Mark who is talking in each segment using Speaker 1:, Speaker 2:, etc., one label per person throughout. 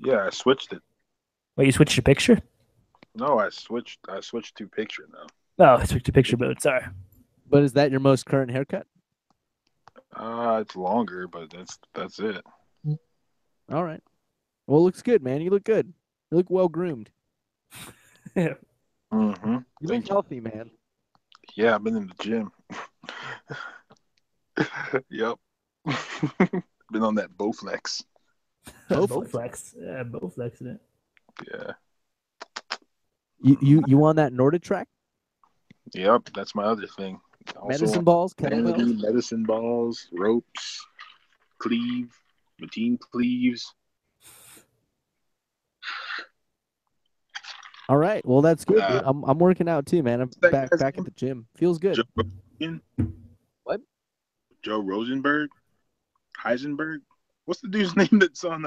Speaker 1: Yeah, I switched it.
Speaker 2: Wait, you switched your picture?
Speaker 1: No, I switched to picture now.
Speaker 2: Oh, I switched to picture mode. Sorry.
Speaker 3: But is that your most current haircut?
Speaker 1: It's longer, but that's it.
Speaker 3: All right. Well, it looks good, man. You look good. You look well groomed.
Speaker 2: Yeah.
Speaker 1: Mm-hmm.
Speaker 3: You look
Speaker 1: Thank you.
Speaker 3: healthy, man.
Speaker 1: Yeah, I've been in the gym. Yep. Been on that Bowflex.
Speaker 2: Bowflex. Yeah, Bowflex. Yeah.
Speaker 1: Yeah.
Speaker 3: You on that Nordic track?
Speaker 1: Yep. That's my other thing. Also
Speaker 3: Medicine balls,
Speaker 1: vanity,
Speaker 3: kettlebells.
Speaker 1: medicine balls, ropes, cleave, routine cleaves.
Speaker 3: All right. Well, that's good,
Speaker 1: Uh,
Speaker 3: dude. I'm working out too, man. I'm
Speaker 1: that
Speaker 3: back
Speaker 1: guy's
Speaker 3: at
Speaker 1: name?
Speaker 3: the gym. Feels good.
Speaker 1: Joe Rogan?
Speaker 3: What?
Speaker 1: Joe Rosenberg? Heisenberg? What's the dude's name that's on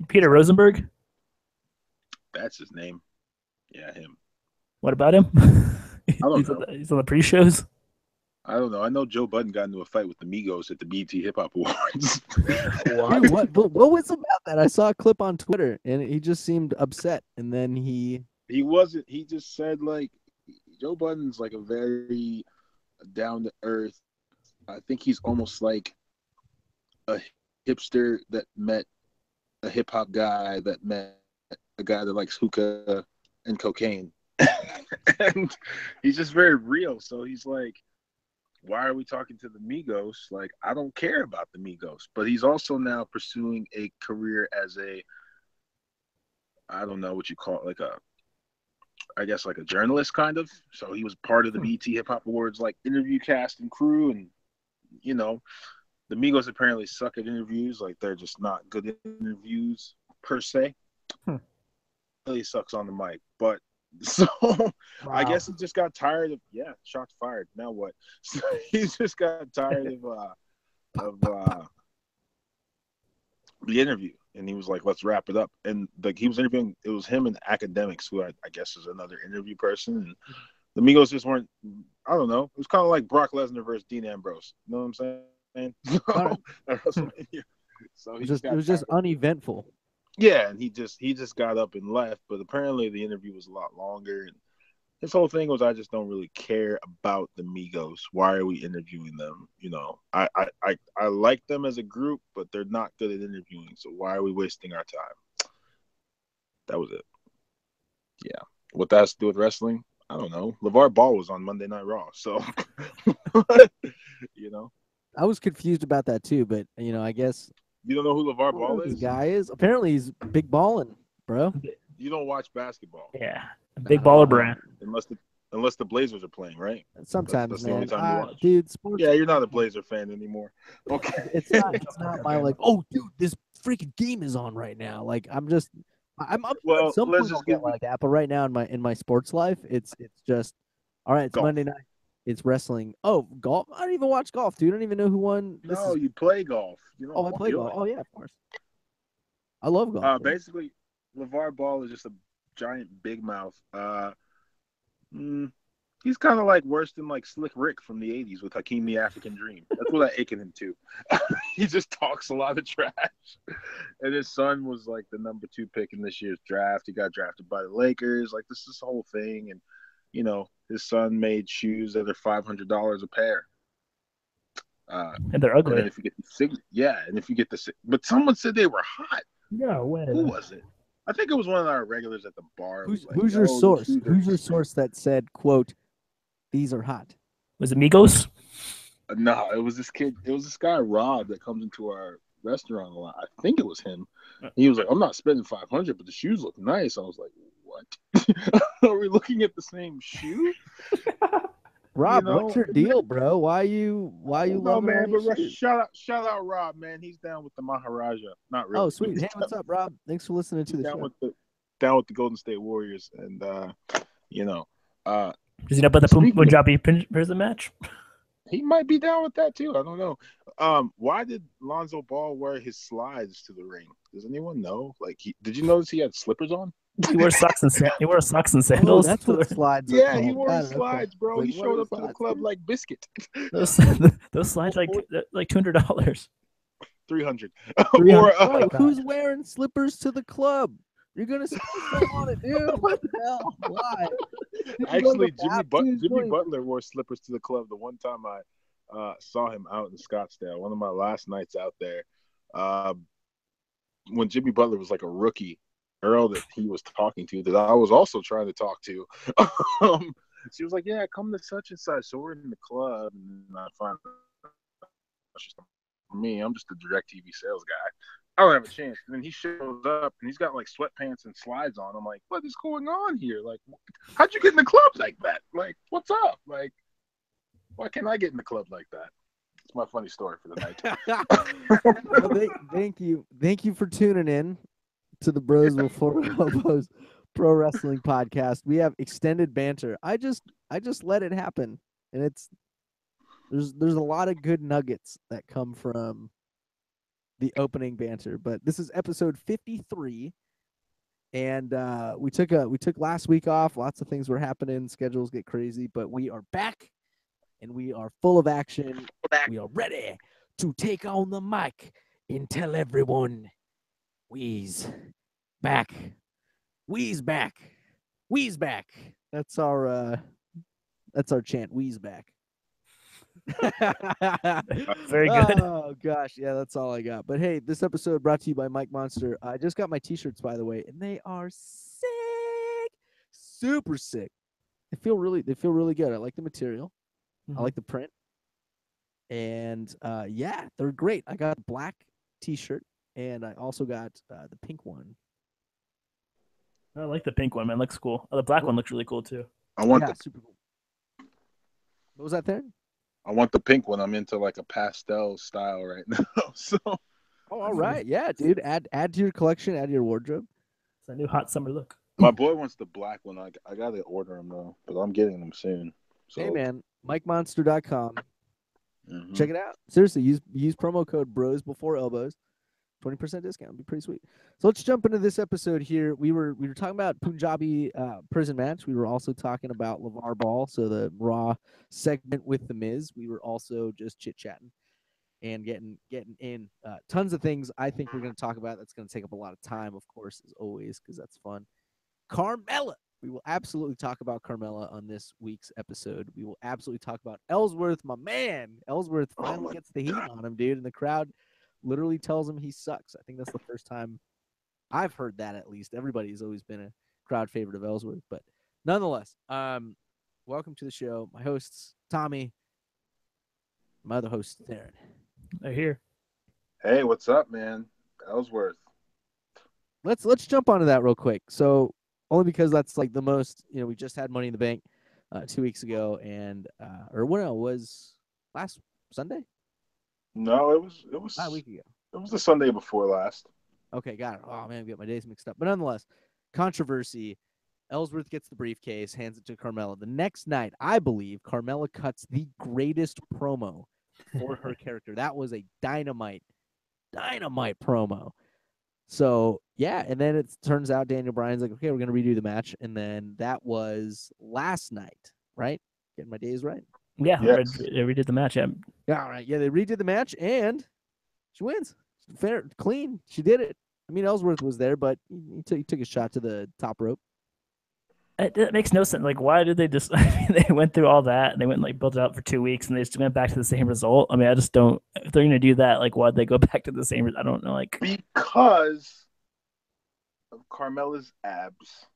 Speaker 2: Peter Rosenberg.
Speaker 1: that's his name. Yeah, him.
Speaker 2: What about him?
Speaker 1: I don't know.
Speaker 2: He's on the pre-shows.
Speaker 1: I don't know. I know Joe Budden got into a fight with the Migos at the BET Hip Hop Awards.
Speaker 3: Dude, what was about that? I saw a clip on Twitter and he just seemed upset. And then he
Speaker 1: He wasn't. He just said like Joe Budden's like a very down to earth. I think he's almost like a hipster that met a hip hop guy that met a guy that likes hookah and cocaine. And he's just very real. So he's like, why are we talking to the Migos? Like, I don't care about the Migos. But he's also now pursuing a career as a, I don't know what you call it, like a, I guess like a journalist kind of. So he was part of the BT Hip Hop Awards like interview cast and crew, and you know, the Migos apparently suck at interviews. Like they're just not good interviews per se. Really sucks on the mic, but so I guess he just got tired of shots fired. Now what? So he just got tired of the interview, and he was like, "Let's wrap it up." And like he was interviewing, it was him and academics, who I guess is another interview person. And the Migos just weren't. I don't know. It was kind of like Brock Lesnar versus Dean Ambrose. You know what I'm saying? So
Speaker 3: it was just uneventful.
Speaker 1: Yeah, and he just got up and left. But apparently the interview was a lot longer. And his whole thing was, I just don't really care about the Migos. Why are we interviewing them? You know, I like them as a group, but they're not good at interviewing. So why are we wasting our time? That was it. Yeah. What that has to do with wrestling? I don't know. LeVar Ball was on Monday Night Raw, so you know.
Speaker 3: I was confused about that too, but I guess
Speaker 1: You don't know who LeVar Ball
Speaker 3: this
Speaker 1: is?
Speaker 3: guy is. Apparently, he's big balling, bro.
Speaker 1: You don't watch basketball.
Speaker 2: Yeah, big baller brand.
Speaker 1: Unless the Blazers are playing, right?
Speaker 3: Sometimes,
Speaker 1: that's
Speaker 3: man.
Speaker 1: the only time you watch.
Speaker 3: Dude, sports.
Speaker 1: Yeah, you're not a Blazer fan anymore. Okay.
Speaker 3: It's not my like. Oh, dude, this freaking game is on right now. Like, I'm up.
Speaker 1: Well,
Speaker 3: at some
Speaker 1: let's
Speaker 3: point
Speaker 1: just
Speaker 3: I'll get like that, but right now in my sports life, it's just all right. It's
Speaker 1: golf.
Speaker 3: Monday night. It's wrestling. Oh, golf. I don't even watch golf, dude. I don't even know who won.
Speaker 1: You play golf. You don't
Speaker 3: I play golf. Oh yeah, of course. I love golf.
Speaker 1: Basically, LeVar Ball is just a giant big mouth. He's kind of like worse than like Slick Rick from the '80s with Hakeem the African Dream. That's what I akin him to. He just talks a lot of trash. And his son was like the number 2 pick in this year's draft. He got drafted by the Lakers. Like this whole thing, and his son made shoes that are $500 a pair.
Speaker 2: And they're ugly.
Speaker 1: And if you get the but someone said they were hot.
Speaker 2: No way.
Speaker 1: Who was it? I think it was one of our regulars at the bar.
Speaker 3: Who's your source? Who's your source that said, "quote These are hot"?
Speaker 2: Was it Migos?
Speaker 1: No, it was this kid. It was this guy Rob that comes into our restaurant a lot. I think it was him. He was like, "I'm not spending $500, but the shoes look nice." I was like, "What? Are we looking at the same shoe?"
Speaker 3: Rob, what's your deal, bro? Why you love
Speaker 1: man? But shout out Rob, man. He's down with the Maharaja. Not really.
Speaker 3: Oh, sweet. Hey, what's up, Rob? Thanks for listening to the show.
Speaker 1: Down with the Golden State Warriors, and
Speaker 2: does he know about the Punjabi prison match?
Speaker 1: He might be down with that too. I don't know. Why did Lonzo Ball wear his slides to the ring? Does anyone know? Like, did you notice he had slippers on?
Speaker 2: He wore socks and sandals.
Speaker 3: Oh, that's what slides.
Speaker 1: Yeah, he wore his slides, bro. He showed up to the club like Biscuit.
Speaker 2: Those slides like $200.
Speaker 1: 300.
Speaker 2: 300.
Speaker 1: Or
Speaker 2: Oh my
Speaker 3: Bro,
Speaker 2: God.
Speaker 3: who's wearing slippers to the club? You're gonna spend some on it, dude. What the hell? Why?
Speaker 1: actually, Jimmy Butler wore slippers to the club the one time I saw him out in Scottsdale. One of my last nights out there, when Jimmy Butler was like a rookie, girl that he was talking to that I was also trying to talk to. She was like, "Yeah, come to such and such." So we're in the club, and I find for me, I'm just a direct TV sales guy. I don't have a chance. And then he shows up and he's got like sweatpants and slides on. I'm like, what is going on here? Like, how'd you get in the club like that? Like, what's up? Like, why can't I get in the club like that? It's my funny story for the night.
Speaker 3: Well, thank you for tuning in to the Bros Before Elbows Pro Wrestling Podcast. We have extended banter. I just let it happen, and there's a lot of good nuggets that come from the opening banter. But this is episode 53, and we took last week off. Lots of things were happening. Schedules get crazy, but we are back, and we are full of action. We are ready to take on the mic and tell everyone, Wee's back. Wee's back. Wee's back. That's our chant. Wee's back.
Speaker 2: Very good.
Speaker 3: Oh gosh, yeah, that's all I got. But hey, this episode brought to you by Mike Monster. I just got my t-shirts, by the way, and they are sick, super sick. They feel really good. I like the material. I like the print, and yeah, they're great. I got a black t-shirt, and I also got the pink one.
Speaker 2: I like the pink one, man. It looks cool. Oh, the black one looks really cool too.
Speaker 1: I want
Speaker 3: super cool. What was that there?
Speaker 1: I want the pink one. I'm into like a pastel style right now. So.
Speaker 3: Oh, all right, yeah, dude. Add to your collection. Add to your wardrobe.
Speaker 2: It's a new hot summer look.
Speaker 1: My boy wants the black one. I gotta order them though, but I'm getting them soon. So.
Speaker 3: Hey man, MikeMonster.com.
Speaker 1: Mm-hmm.
Speaker 3: Check it out. Seriously, use promo code Bros Before Elbows. 20% discount. It'd be pretty sweet. So let's jump into this episode here. We were talking about Punjabi prison match. We were also talking about LeVar Ball, so the Raw segment with The Miz. We were also just chit-chatting and getting in tons of things I think we're going to talk about. That's going to take up a lot of time, of course, as always, because that's fun. Carmella. We will absolutely talk about Carmella on this week's episode. We will absolutely talk about Ellsworth, my man. Ellsworth finally gets the heat on him, dude, and the crowd literally tells him he sucks. I think that's the first time I've heard that, at least. Everybody's always been a crowd favorite of Ellsworth. But nonetheless, welcome to the show. My hosts, Tommy. My other host, Darren.
Speaker 2: They're here.
Speaker 1: Hey, what's up, man? Ellsworth.
Speaker 3: Let's jump onto that real quick. So only because that's like the most, we just had Money in the Bank 2 weeks ago, and or when it was last Sunday?
Speaker 1: No, it was
Speaker 3: a week ago.
Speaker 1: It was the Sunday before last.
Speaker 3: Okay, got it. Oh man, I got my days mixed up. But nonetheless, controversy. Ellsworth gets the briefcase, hands it to Carmella. The next night, I believe, Carmella cuts the greatest promo for her character. That was a dynamite promo. So yeah, and then it turns out Daniel Bryan's like, okay, we're gonna redo the match, and then that was last night, right? Getting my days right.
Speaker 2: Yeah,
Speaker 1: yes.
Speaker 2: They redid the match. Yeah.
Speaker 3: All right. Yeah, they redid the match, and she wins. Fair, clean. She did it. I mean, Ellsworth was there, but he took a shot to the top rope.
Speaker 2: It makes no sense. Like, why did they just? I mean, they went through all that, and they went and built it up for 2 weeks, and they just went back to the same result. I mean, I just don't. If they're gonna do that, like, why'd they go back to the same? I don't know. Like,
Speaker 1: because of Carmella's abs.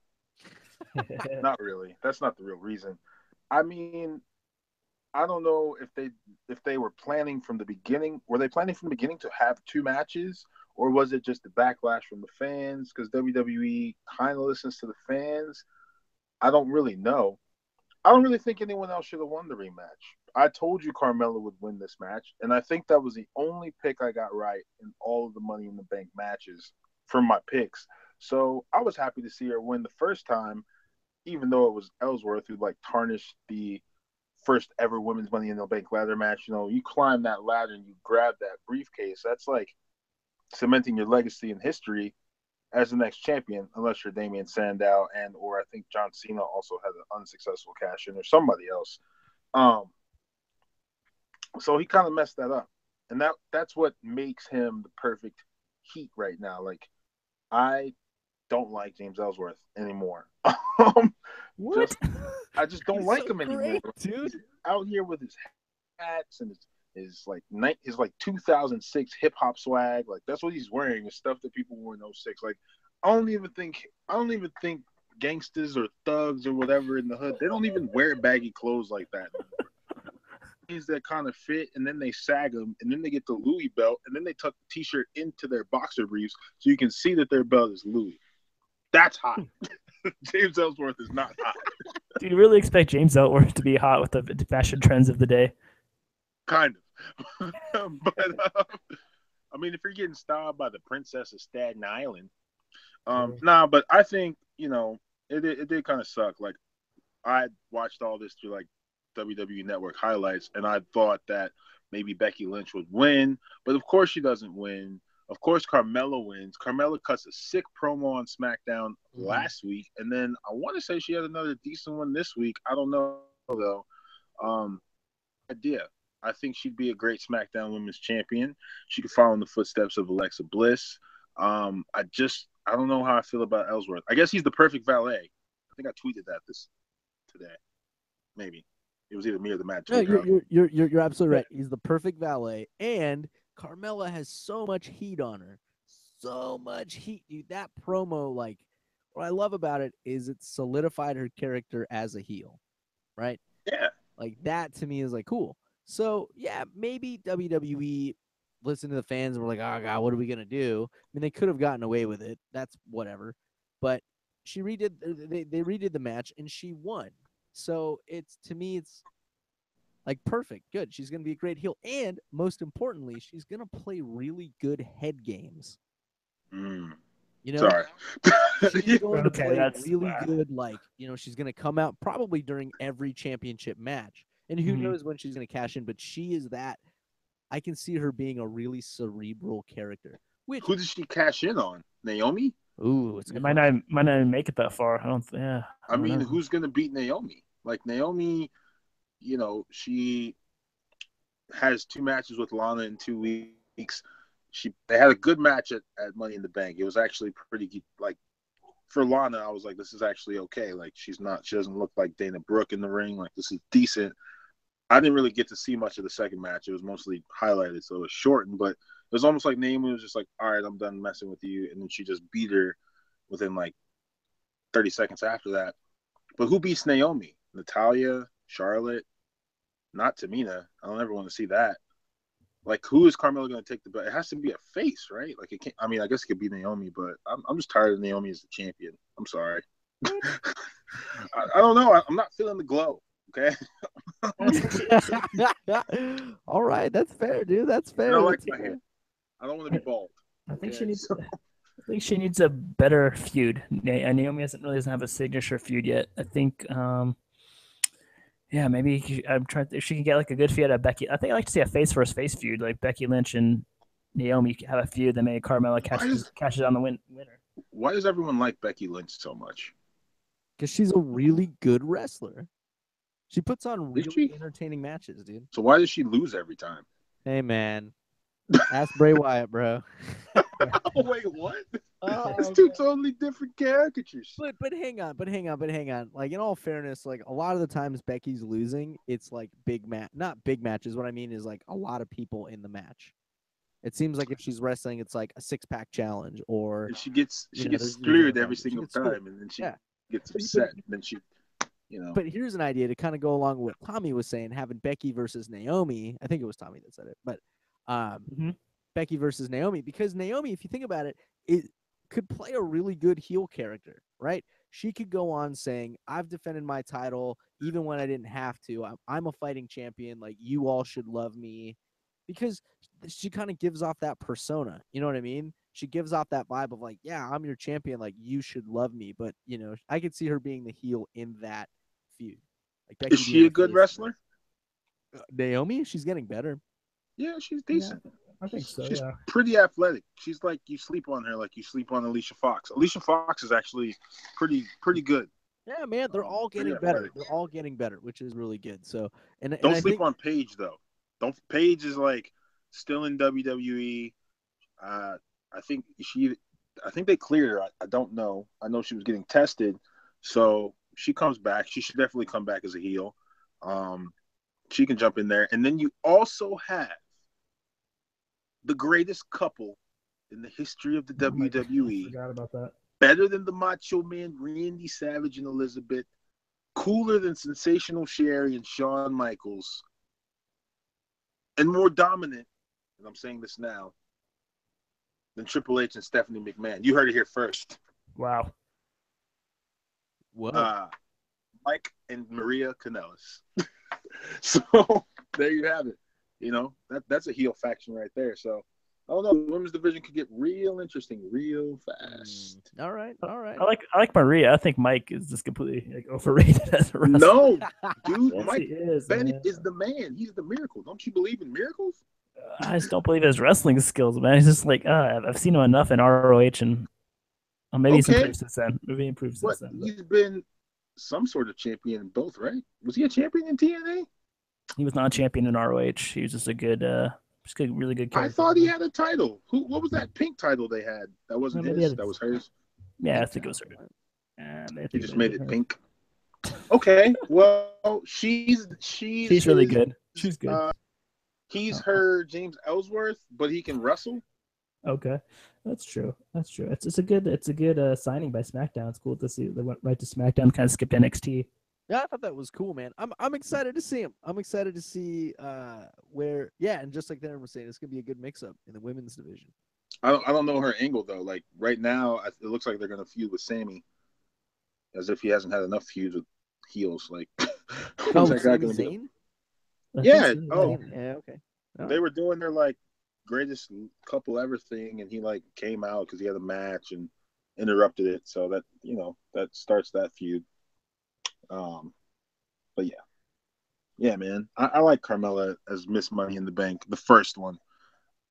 Speaker 1: Not really. That's not the real reason. I mean, I don't know if they were planning from the beginning. Were they planning from the beginning to have 2 matches, or was it just the backlash from the fans? Because WWE kind of listens to the fans. I don't really know. I don't really think anyone else should have won the rematch. I told you Carmella would win this match, and I think that was the only pick I got right in all of the Money in the Bank matches from my picks. So I was happy to see her win the first time, even though it was Ellsworth who tarnished the first ever women's Money in the Bank ladder match. You climb that ladder and you grab that briefcase. That's like cementing your legacy in history as the next champion, unless you're Damien Sandow or I think John Cena also had an unsuccessful cash in, or somebody else. So he kind of messed that up. and that's what makes him the perfect heat right now. Like I don't like James Ellsworth anymore.
Speaker 2: What?
Speaker 1: just I just don't
Speaker 3: He's
Speaker 1: like
Speaker 3: so
Speaker 1: him anymore.
Speaker 3: great, dude.
Speaker 1: He's out here with his hats and his 2006 hip hop swag. Like that's what he's wearing. Is stuff that people wore in '06. Like I don't even think gangsters or thugs or whatever in the hood, they don't even wear baggy clothes like that anymore. Things that kind of fit, and then they sag them, and then they get the Louis belt, and then they tuck the t-shirt into their boxer briefs so you can see that their belt is Louis. That's hot. James Ellsworth is not hot.
Speaker 2: Do you really expect James Ellsworth to be hot with the fashion trends of the day?
Speaker 1: Kind of. But I mean, if you're getting styled by the princess of Staten Island, nah. But I think it did kind of suck. Like I watched all this through like WWE Network highlights, and I thought that maybe Becky Lynch would win, but of course she doesn't win. Of course, Carmella wins. Carmella cuts a sick promo on SmackDown last week, and then I want to say she had another decent one this week. I don't know though. Idea. I think she'd be a great SmackDown Women's Champion. She could follow in the footsteps of Alexa Bliss. I don't know how I feel about Ellsworth. I guess he's the perfect valet. I think I tweeted that this today. Maybe it was either me or the Matt.
Speaker 3: No, you're absolutely right. He's the perfect valet, and Carmella has so much heat on her, so much heat, dude. That promo, like, what I love about it is it solidified her character as a heel, right?
Speaker 1: Yeah.
Speaker 3: Like that to me is like cool. So yeah, maybe WWE listened to the fans and were like, oh god, what are we gonna do? I mean, they could have gotten away with it. That's whatever. But she redid. They redid the match and she won. So it's to me, it's like perfect, good. She's gonna be a great heel, and most importantly, she's gonna play really good head games. You know,
Speaker 1: Sorry.
Speaker 3: she's going to
Speaker 2: Okay,
Speaker 3: play
Speaker 2: that's
Speaker 3: really good. Like, she's going to come out probably during every championship match. And who knows when she's going to cash in, but she is that. I can see her being a really cerebral character.
Speaker 1: Who did she cash in on? Naomi?
Speaker 3: Ooh, it's
Speaker 2: it might not even make it that far. I
Speaker 1: mean,
Speaker 2: know.
Speaker 1: who's going to beat Naomi? Like, Naomi, she has 2 matches with Lana in 2 weeks. They had a good match at Money in the Bank. It was actually pretty, like, for Lana, I was like, this is actually okay. Like, she doesn't look like Dana Brooke in the ring. Like, this is decent. I didn't really get to see much of the second match. It was mostly highlighted, so it was shortened. But it was almost like Naomi was just like, all right, I'm done messing with you. And then she just beat her within like 30 seconds after that. But who beats Naomi? Natalya? Charlotte? Not Tamina. I don't ever want to see that. Like, who is Carmella going to take the belt? It has to be a face, right? Like, it can't. I mean, I guess it could be Naomi, but I'm just tired of Naomi as the champion. I'm sorry. I don't know. I'm not feeling the glow. Okay.
Speaker 3: All right, that's fair, dude. That's fair.
Speaker 1: I like my hair. I don't want to be bald.
Speaker 2: I think she needs a better feud. Naomi doesn't have a signature feud yet. I think yeah, maybe I'm trying. If she can get like a good feud out of Becky, I think I like to see a face versus face feud, like Becky Lynch and Naomi have a feud. Then maybe Carmella cashes on the winner.
Speaker 1: Why does everyone like Becky Lynch so much?
Speaker 3: Because she's a really good wrestler. She puts on really entertaining matches, dude.
Speaker 1: So why does she lose every time?
Speaker 3: Hey, man. Ask Bray Wyatt, bro.
Speaker 1: Wait, what? It's two totally different caricatures.
Speaker 3: But hang on. Like, in all fairness, like a lot of the times Becky's losing, it's like not big matches. What I mean is like a lot of people in the match. It seems like if she's wrestling, it's like a 6-pack challenge, or
Speaker 1: and she gets screwed every single time, and then she gets upset. And then she,
Speaker 3: But here's an idea to kind of go along with what Tommy was saying, having Becky versus Naomi. I think it was Tommy that said it, but Becky versus Naomi, because Naomi, if you think about it, it could play a really good heel character, right? She could go on saying, I've defended my title even when I didn't have to. I'm a fighting champion. Like, you all should love me, because she kind of gives off that persona. You know what I mean? She gives off that vibe of like, yeah, I'm your champion. Like, you should love me. But, I could see her being the heel in that feud. Like, Becky,
Speaker 1: is she a good wrestler?
Speaker 3: Naomi? She's getting better.
Speaker 1: Yeah, she's decent.
Speaker 2: Yeah, I think so.
Speaker 1: She's pretty athletic. She's like, you sleep on her like you sleep on Alicia Fox. Alicia Fox is actually pretty good.
Speaker 3: Yeah, man, they're all getting better. They're all getting better, which is really good. So,
Speaker 1: don't sleep on Paige though. Paige is like still in WWE. I think they cleared her. I don't know. I know she was getting tested, so she comes back. She should definitely come back as a heel. She can jump in there, and then you also have the greatest couple in the history of the WWE.
Speaker 2: I forgot about that.
Speaker 1: Better than the Macho Man, Randy Savage and Elizabeth. Cooler than Sensational Sherry and Shawn Michaels. And more dominant, and I'm saying this now, than Triple H and Stephanie McMahon. You heard it here first.
Speaker 2: Wow.
Speaker 3: Whoa.
Speaker 1: Mike and Maria Kanellis. So there you have it. You know, that's a heel faction right there. So I don't know. The women's division could get real interesting real fast.
Speaker 3: All right.
Speaker 2: I like Maria. I think Mike is just completely like overrated as a wrestler.
Speaker 1: No, dude,
Speaker 2: Yes,
Speaker 1: Mike
Speaker 2: he is,
Speaker 1: Bennett
Speaker 2: man.
Speaker 1: is the man. He's the miracle. Don't you believe in miracles?
Speaker 2: I just don't believe his wrestling skills, man. He's just like, I've seen him enough in ROH, and maybe he's
Speaker 1: Okay.
Speaker 2: improved since then. Maybe he improved
Speaker 1: But
Speaker 2: since then.
Speaker 1: he's been some sort of champion in both, right? Was he a champion in TNA?
Speaker 2: He was not a champion in ROH. He was just a good, really good character.
Speaker 1: I thought he had a title. What was that pink title they had? That wasn't
Speaker 2: Maybe
Speaker 1: his.
Speaker 2: had-
Speaker 1: That was hers.
Speaker 2: Yeah, I think it was her.
Speaker 1: He just made it pink. Okay, well, she's
Speaker 2: really good. She's good.
Speaker 1: He's her James Ellsworth, but he can wrestle.
Speaker 2: Okay, that's true. It's a good signing by SmackDown. It's cool to see they went right to SmackDown, kind of skipped NXT.
Speaker 3: Yeah, I thought that was cool, man. I'm excited to see him. I'm excited to see where and just like Darren was saying, it's gonna be a good mix up in the women's division.
Speaker 1: I don't know her angle though. Like right now, it looks like they're gonna feud with Sammy, as if he hasn't had enough feuds with heels. Like, what's that guy
Speaker 3: Sami
Speaker 1: gonna do?
Speaker 3: Zayn?
Speaker 1: Yeah.
Speaker 3: Yeah, okay.
Speaker 1: They were doing their like greatest couple ever thing, and he like came out because he had a match and interrupted it. So that that starts that feud. But yeah, man, I like Carmella as Miss Money in the Bank, the first one.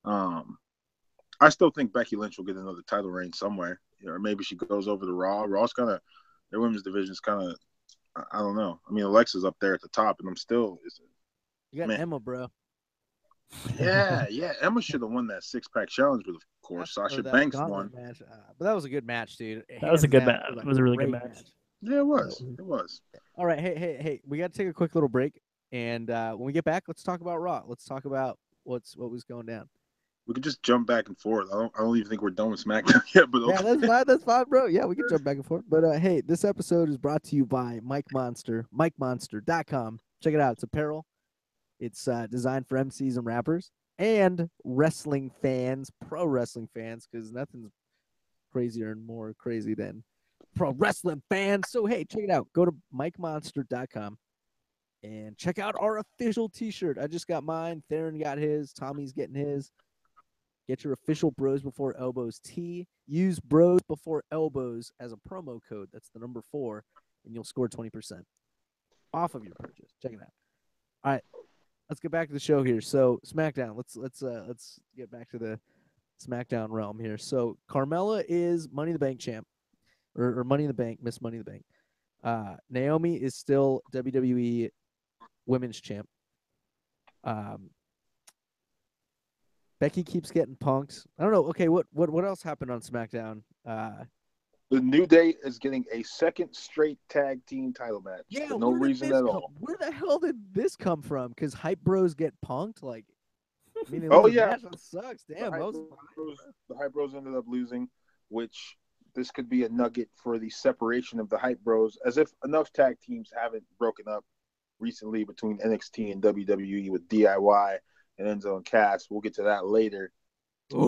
Speaker 1: I still think Becky Lynch will get another title reign somewhere, or maybe she goes over to Raw. Raw's kind of their women's division is kind of, I don't know. I mean, Alexa's up there at the top, and I'm still.
Speaker 3: You got
Speaker 1: Man.
Speaker 3: Emma, bro.
Speaker 1: Yeah. Emma should have won that 6-pack challenge, but of course Sasha Banks won.
Speaker 3: Match. But that was a good match, dude.
Speaker 2: That was a good match.
Speaker 3: Like,
Speaker 2: It was a really good match.
Speaker 1: Yeah, it was. It was.
Speaker 3: All right, hey, we got to take a quick little break, and when we get back, let's talk about Raw. Let's talk about what was going down.
Speaker 1: We could just jump back and forth. I don't even think we're done with SmackDown yet, but okay.
Speaker 3: Yeah, that's fine, bro. Yeah, we can jump back and forth. But hey, this episode is brought to you by Mike Monster, MikeMonster.com. Check it out. It's apparel. It's designed for MCs and rappers and wrestling fans, pro wrestling fans, because nothing's crazier and more crazy than pro wrestling fans. So hey, check it out. Go to MikeMonster.com and check out our official t-shirt. I just got mine. Theron got his. Tommy's getting his. Get your official Bros Before Elbows tee. Use Bros Before Elbows as a promo code. That's the number 4, and you'll score 20% off of your purchase. Check it out. All right, let's get back to the show here. So SmackDown. Let's get back to the SmackDown realm here. So Carmella is Money in the Bank champ, or Money in the Bank, Miss Money in the Bank. Naomi is still WWE Women's champ. Becky keeps getting punked. I don't know. Okay, what else happened on SmackDown?
Speaker 1: The New Day is getting a second straight tag team title match.
Speaker 3: Yeah,
Speaker 1: for no reason at all.
Speaker 3: Where the hell did this come from? Because Hype Bros get punked? Like, I mean,
Speaker 1: yeah,
Speaker 3: that sucks. Damn,
Speaker 1: the Hype Bros ended up losing, which this could be a nugget for the separation of the Hype Bros, as if enough tag teams haven't broken up recently between NXT and WWE with DIY and Enzo and Cass. We'll get to that later.
Speaker 2: That's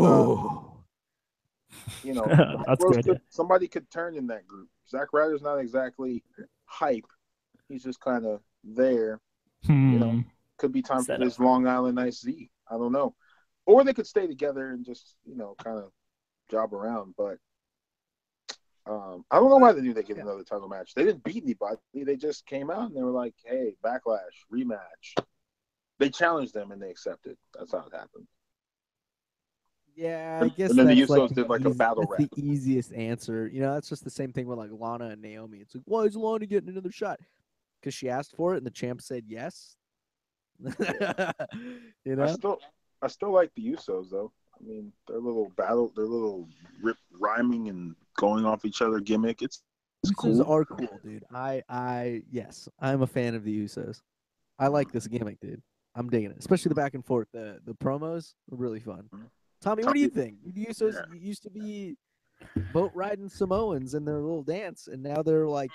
Speaker 2: good.
Speaker 1: Somebody could turn in that group. Zack Ryder's not exactly hype. He's just kind of there. Could be time for this Long Island Ice Z. I don't know. Or they could stay together and just, kind of job around. But I don't know why they knew they get another title match. They didn't beat anybody. They just came out and they were like, hey, backlash, rematch. They challenged them and they accepted. That's how it happened.
Speaker 3: Yeah, I guess
Speaker 1: and then
Speaker 3: that's
Speaker 1: the Usos did like a battle rap.
Speaker 3: The easiest answer. That's just the same thing with like Lana and Naomi. It's like, why is Lana getting another shot? Because she asked for it and the champ said yes.
Speaker 1: I still like the Usos though. I mean, their little battle, their little rhyming and going off each other gimmick. It's
Speaker 3: Usos
Speaker 1: cool.
Speaker 3: are cool, dude. Yes, I'm a fan of the Usos. I like this gimmick, dude. I'm digging it, especially the back and forth. The promos are really fun. Tommy, what do you
Speaker 1: Tommy,
Speaker 3: think? The Usos
Speaker 1: yeah.
Speaker 3: used to be boat riding Samoans in their little dance, and now they're like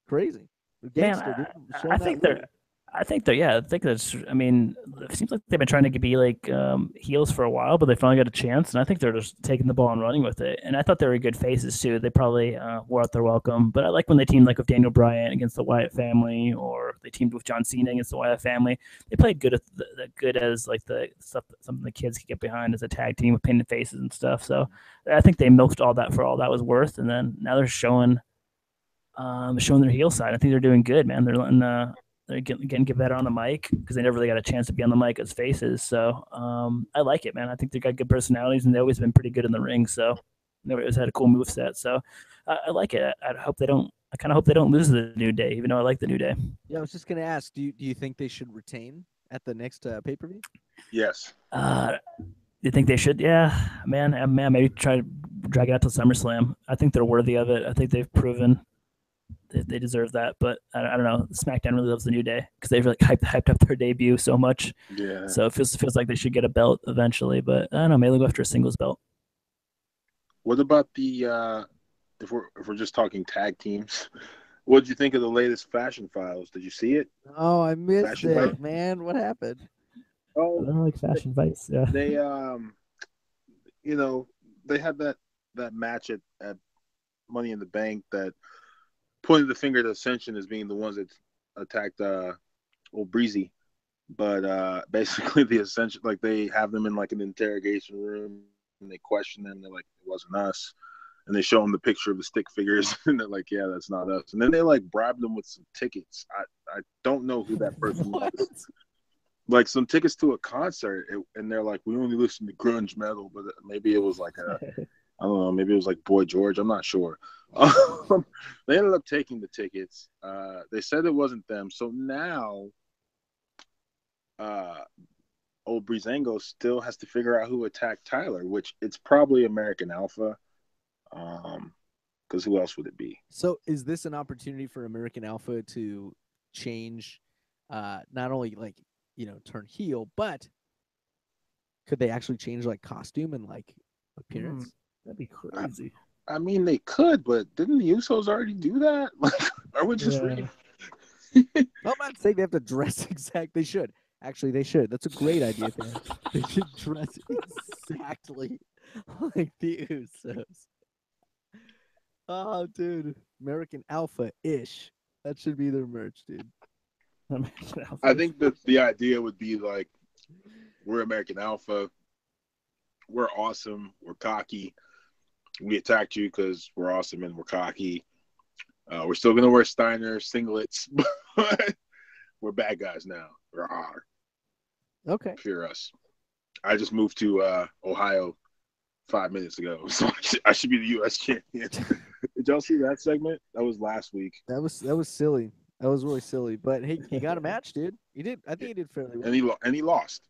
Speaker 3: crazy. They're
Speaker 2: Man,
Speaker 3: gangster, dude.
Speaker 2: I
Speaker 3: Showing that
Speaker 2: think
Speaker 3: look.
Speaker 2: they're. I think they're. Yeah, I think that's. I mean, it seems like they've been trying to be like heels for a while, but they finally got a chance, and I think they're just taking the ball and running with it. And I thought they were good faces too. They probably wore out their welcome. But I like when they teamed like with Daniel Bryan against the Wyatt family, or they teamed with John Cena against the Wyatt family. They played good at good as like the stuff something the kids could get behind as a tag team with painted faces and stuff. So I think they milked all that for all that was worth, and then now they're showing their heel side. I think they're doing good, man. They're letting they're getting get better on the mic because they never really got a chance to be on the mic as faces. So I like it, man. I think they got good personalities and they've always been pretty good in the ring. So they always had a cool move set. So I like it. I hope they don't. I kind of hope they don't lose the New Day, even though I like the New Day.
Speaker 3: Yeah, I was just gonna ask. Do you think they should retain at the next pay per view?
Speaker 1: Yes.
Speaker 2: You think they should? Yeah, man. Maybe try to drag it out to SummerSlam. I think they're worthy of it. I think they've proven they deserve that. But I don't know. SmackDown really loves the New Day because they've like hyped up their debut so much.
Speaker 1: Yeah.
Speaker 2: So it feels like they should get a belt eventually. But I don't know. Maybe they'll go after a singles belt.
Speaker 1: What about the if we're just talking tag teams? What did you think of the latest Fashion Files? Did you see it?
Speaker 3: Oh, I missed
Speaker 1: Fashion Files.
Speaker 3: it, man. What happened?
Speaker 2: I
Speaker 1: Oh,
Speaker 2: don't like Fashion Fights. Yeah.
Speaker 1: they you know, they had that match at Money in the Bank that pointed the finger to Ascension as being the ones that attacked old Breezy. But basically the Ascension, like, they have them in like an interrogation room and they question them. They're like, it wasn't us. And they show them the picture of the stick figures and they're like, yeah, that's not us. And then they like bribe them with some tickets. I don't know who that person
Speaker 3: What?
Speaker 1: was. Like some tickets to a concert, and they're like, we only listen to grunge metal, but maybe it was like I don't know, maybe it was like Boy George. I'm not sure. They ended up taking the tickets. They said it wasn't them. So now, uh, old Breezango still has to figure out who attacked Tyler, which it's probably American Alpha. Because who else would it be?
Speaker 3: So is this an opportunity for American Alpha to change, not only like turn heel, but could they actually change like costume and like appearance?
Speaker 2: That'd be crazy.
Speaker 1: I mean, they could, but didn't the Usos already do that? Like, are we just reading?
Speaker 3: I'm not saying they have to dress exact. They should. Actually, they should. That's a great idea, Dan. They should dress exactly like the Usos. Oh, dude. American Alpha ish. That should be their merch, dude.
Speaker 1: I think that the idea would be like, we're American Alpha. We're awesome. We're cocky. We attacked you because we're awesome and we're cocky. We're still going to wear Steiner singlets, but we're bad guys now.
Speaker 3: Okay.
Speaker 1: Fear us. I just moved to Ohio 5 minutes ago, so I should be the U.S. champion. Did y'all see that segment? That was last week.
Speaker 3: That was silly. That was really silly. But hey, he got a match, dude. He did. I think he did fairly well.
Speaker 1: And he lost.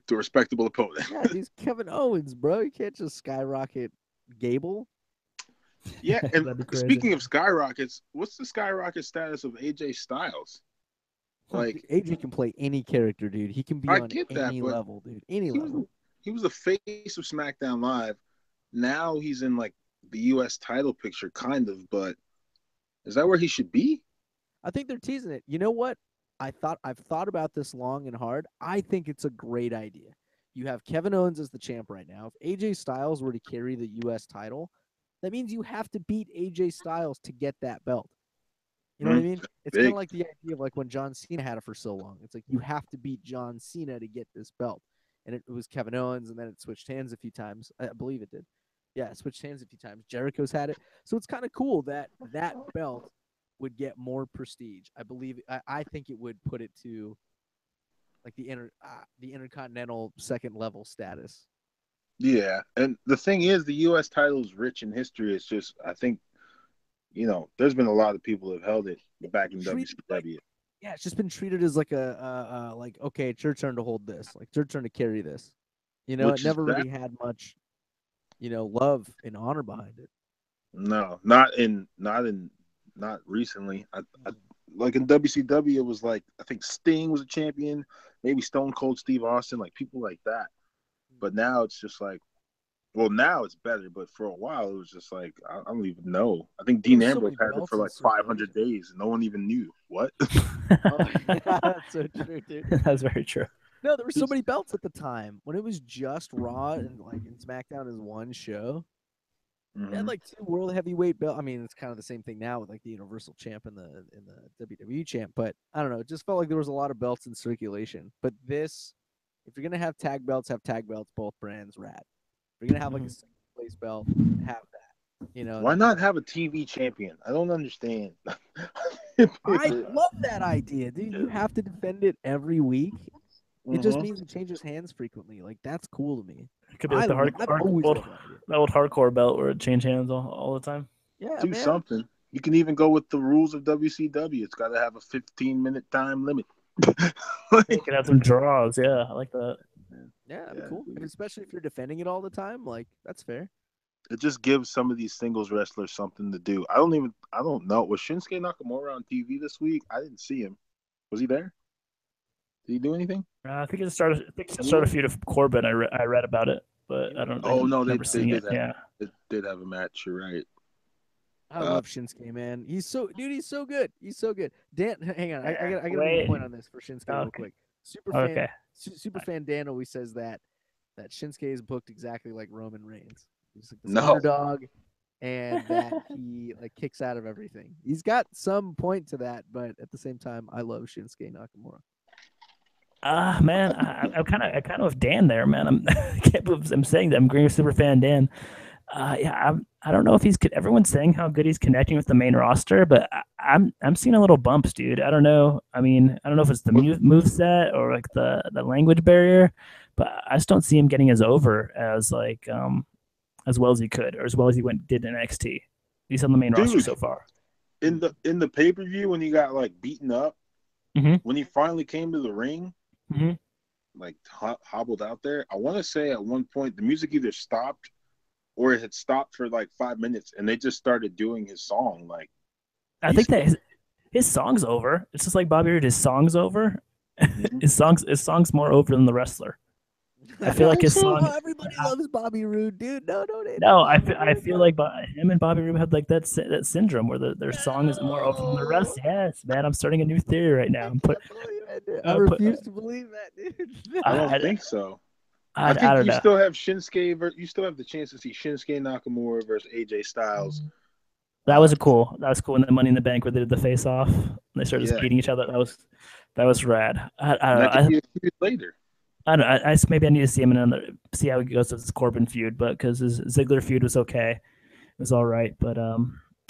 Speaker 1: To a respectable opponent.
Speaker 3: Yeah, he's Kevin Owens, bro. You can't just skyrocket Gable.
Speaker 1: Yeah, and speaking of skyrockets, what's the skyrocket status of AJ Styles? Like,
Speaker 3: AJ can play any character, dude. He can be on any level, dude. Any level.
Speaker 1: He was the face of SmackDown Live. Now he's in like the U.S. title picture, kind of, but is that where he should be?
Speaker 3: I think they're teasing it. You know what? I've thought about this long and hard. I think it's a great idea. You have Kevin Owens as the champ right now. If AJ Styles were to carry the U.S. title, that means you have to beat AJ Styles to get that belt. You know what I mean? It's kind of like the idea of like when John Cena had it for so long. It's like you have to beat John Cena to get this belt. And it was Kevin Owens, and then it switched hands a few times. I believe it did. Yeah, it switched hands a few times. Jericho's had it. So it's kind of cool that that belt would get more prestige. I think it would put it to like the intercontinental second level status.
Speaker 1: Yeah, and the thing is, the U.S. title is rich in history. It's just, I think, there's been a lot of people who have held it back in WCW.
Speaker 3: Yeah, it's just been treated as like like, okay, it's your turn to hold this, like it's your turn to carry this. It
Speaker 1: which is
Speaker 3: never
Speaker 1: bad.
Speaker 3: really had much, love and honor behind it.
Speaker 1: No, not recently. I like in WCW, it was like I think Sting was a champion, maybe Stone Cold Steve Austin, like people like that. But now it's just like, well, now it's better. But for a while, it was just like I don't even know. I think
Speaker 3: There
Speaker 1: Dean
Speaker 3: were so
Speaker 1: Ambrose
Speaker 3: many
Speaker 1: had it
Speaker 3: belts
Speaker 1: for
Speaker 3: in
Speaker 1: like 500
Speaker 3: circulation.
Speaker 1: days, and no one even knew what.
Speaker 3: Oh, yeah, that's so true, dude.
Speaker 2: That's very true.
Speaker 3: No, there were so
Speaker 1: Just
Speaker 3: many belts at the time when it was just Raw and like in SmackDown as one show. They had
Speaker 1: mhm.
Speaker 3: like two world heavyweight belt. I mean, it's kind of the same thing now with like the Universal Champ and the WWE Champ, but I don't know. It just felt like there was a lot of belts in circulation. But this, if you're gonna have tag belts, have tag belts, both brands, rad. If you're gonna have like a
Speaker 2: Mhm.
Speaker 3: second place belt, have that.
Speaker 1: Why not have a TV champion? I don't understand.
Speaker 3: I love that idea, dude. You have to defend it every week. It just
Speaker 1: hmm
Speaker 3: means it changes hands frequently. Like that's cool to me.
Speaker 2: It could be like the
Speaker 3: I've always loved that idea.
Speaker 2: old hardcore belt where it change hands all the time.
Speaker 3: Yeah,
Speaker 1: Do
Speaker 3: man.
Speaker 1: something. You can even go with the rules of WCW. It's got to have a 15-minute time limit.
Speaker 2: You
Speaker 1: Like,
Speaker 2: could have some draws. Yeah, I like that.
Speaker 3: Yeah, that'd be
Speaker 1: yeah,
Speaker 3: cool. And especially if you're defending it all the time, like that's fair.
Speaker 1: it just gives some of these singles wrestlers something to do. I don't know. Was Shinsuke Nakamura on TV this week? I didn't see him. Was he there? Did he do anything?
Speaker 2: I think it started. I think it started a feud of Corbin. I read about it, but I don't. I
Speaker 1: Oh no,
Speaker 2: remember seeing it. Yeah.
Speaker 1: they did have a match. You're right.
Speaker 3: I
Speaker 1: Uh,
Speaker 3: love Shinsuke, man. He's so good. He's so good. Dan, hang on. I got to make a
Speaker 2: Wait.
Speaker 3: point on this for Shinsuke real
Speaker 2: Okay.
Speaker 3: quick.
Speaker 2: Okay.
Speaker 3: Super fan Dan always says that Shinsuke is booked exactly like Roman Reigns. He's like this
Speaker 1: no.
Speaker 3: underdog, and that he like kicks out of everything. He's got some point to that, but at the same time, I love Shinsuke Nakamura.
Speaker 2: Man, I kind of with Dan there, man. I can't believe I'm saying that. I'm agreeing with super fan Dan. Yeah, I don't know if everyone's saying how good he's connecting with the main roster, but I'm seeing a little bumps, dude. I don't know. I mean, I don't know if it's the move set or like the language barrier, but I just don't see him getting as over as like as well as he could or as well as he did in NXT. He's on the main roster
Speaker 1: Dude,
Speaker 2: so far.
Speaker 1: in the pay-per-view when he got like beaten up,
Speaker 2: Mm-hmm.
Speaker 1: when he finally came to the ring,
Speaker 2: Mm-hmm.
Speaker 1: like hobbled out there, I want to say at one point the music either stopped or it had stopped for like 5 minutes and they just started doing his song. Like
Speaker 2: I think
Speaker 1: he's
Speaker 2: that his song's over. It's just like Bobby Roode. His song's over.
Speaker 1: Mhm.
Speaker 2: His song's more over than the wrestler. I feel like his song.
Speaker 3: Everybody loves Bobby Roode, dude. No, they
Speaker 2: No,
Speaker 3: don't love him.
Speaker 2: I feel like him and Bobby Roode had like that syndrome where their song is more over than the
Speaker 3: No.
Speaker 2: rest. Yes, man, I'm starting a new theory right now.
Speaker 3: I
Speaker 2: I'm put,
Speaker 3: can't believe it, dude. I
Speaker 2: put
Speaker 3: refuse to believe that, dude.
Speaker 1: I don't
Speaker 2: I,
Speaker 1: think so.
Speaker 2: I
Speaker 1: I think
Speaker 2: don't
Speaker 1: you
Speaker 2: know.
Speaker 1: still have Shinsuke. You still have the chance to see Shinsuke Nakamura versus AJ Styles.
Speaker 2: That was cool. That was cool. And then Money in the Bank where they did the face off. They started just
Speaker 1: Yeah,
Speaker 2: beating each other. That was rad. I
Speaker 1: and
Speaker 2: don't
Speaker 1: that could
Speaker 2: know.
Speaker 1: be a feud later.
Speaker 2: I don't know. Maybe I need to see him in another, see how he goes with his Corbin feud, but because his Ziggler feud was okay, it was all right. But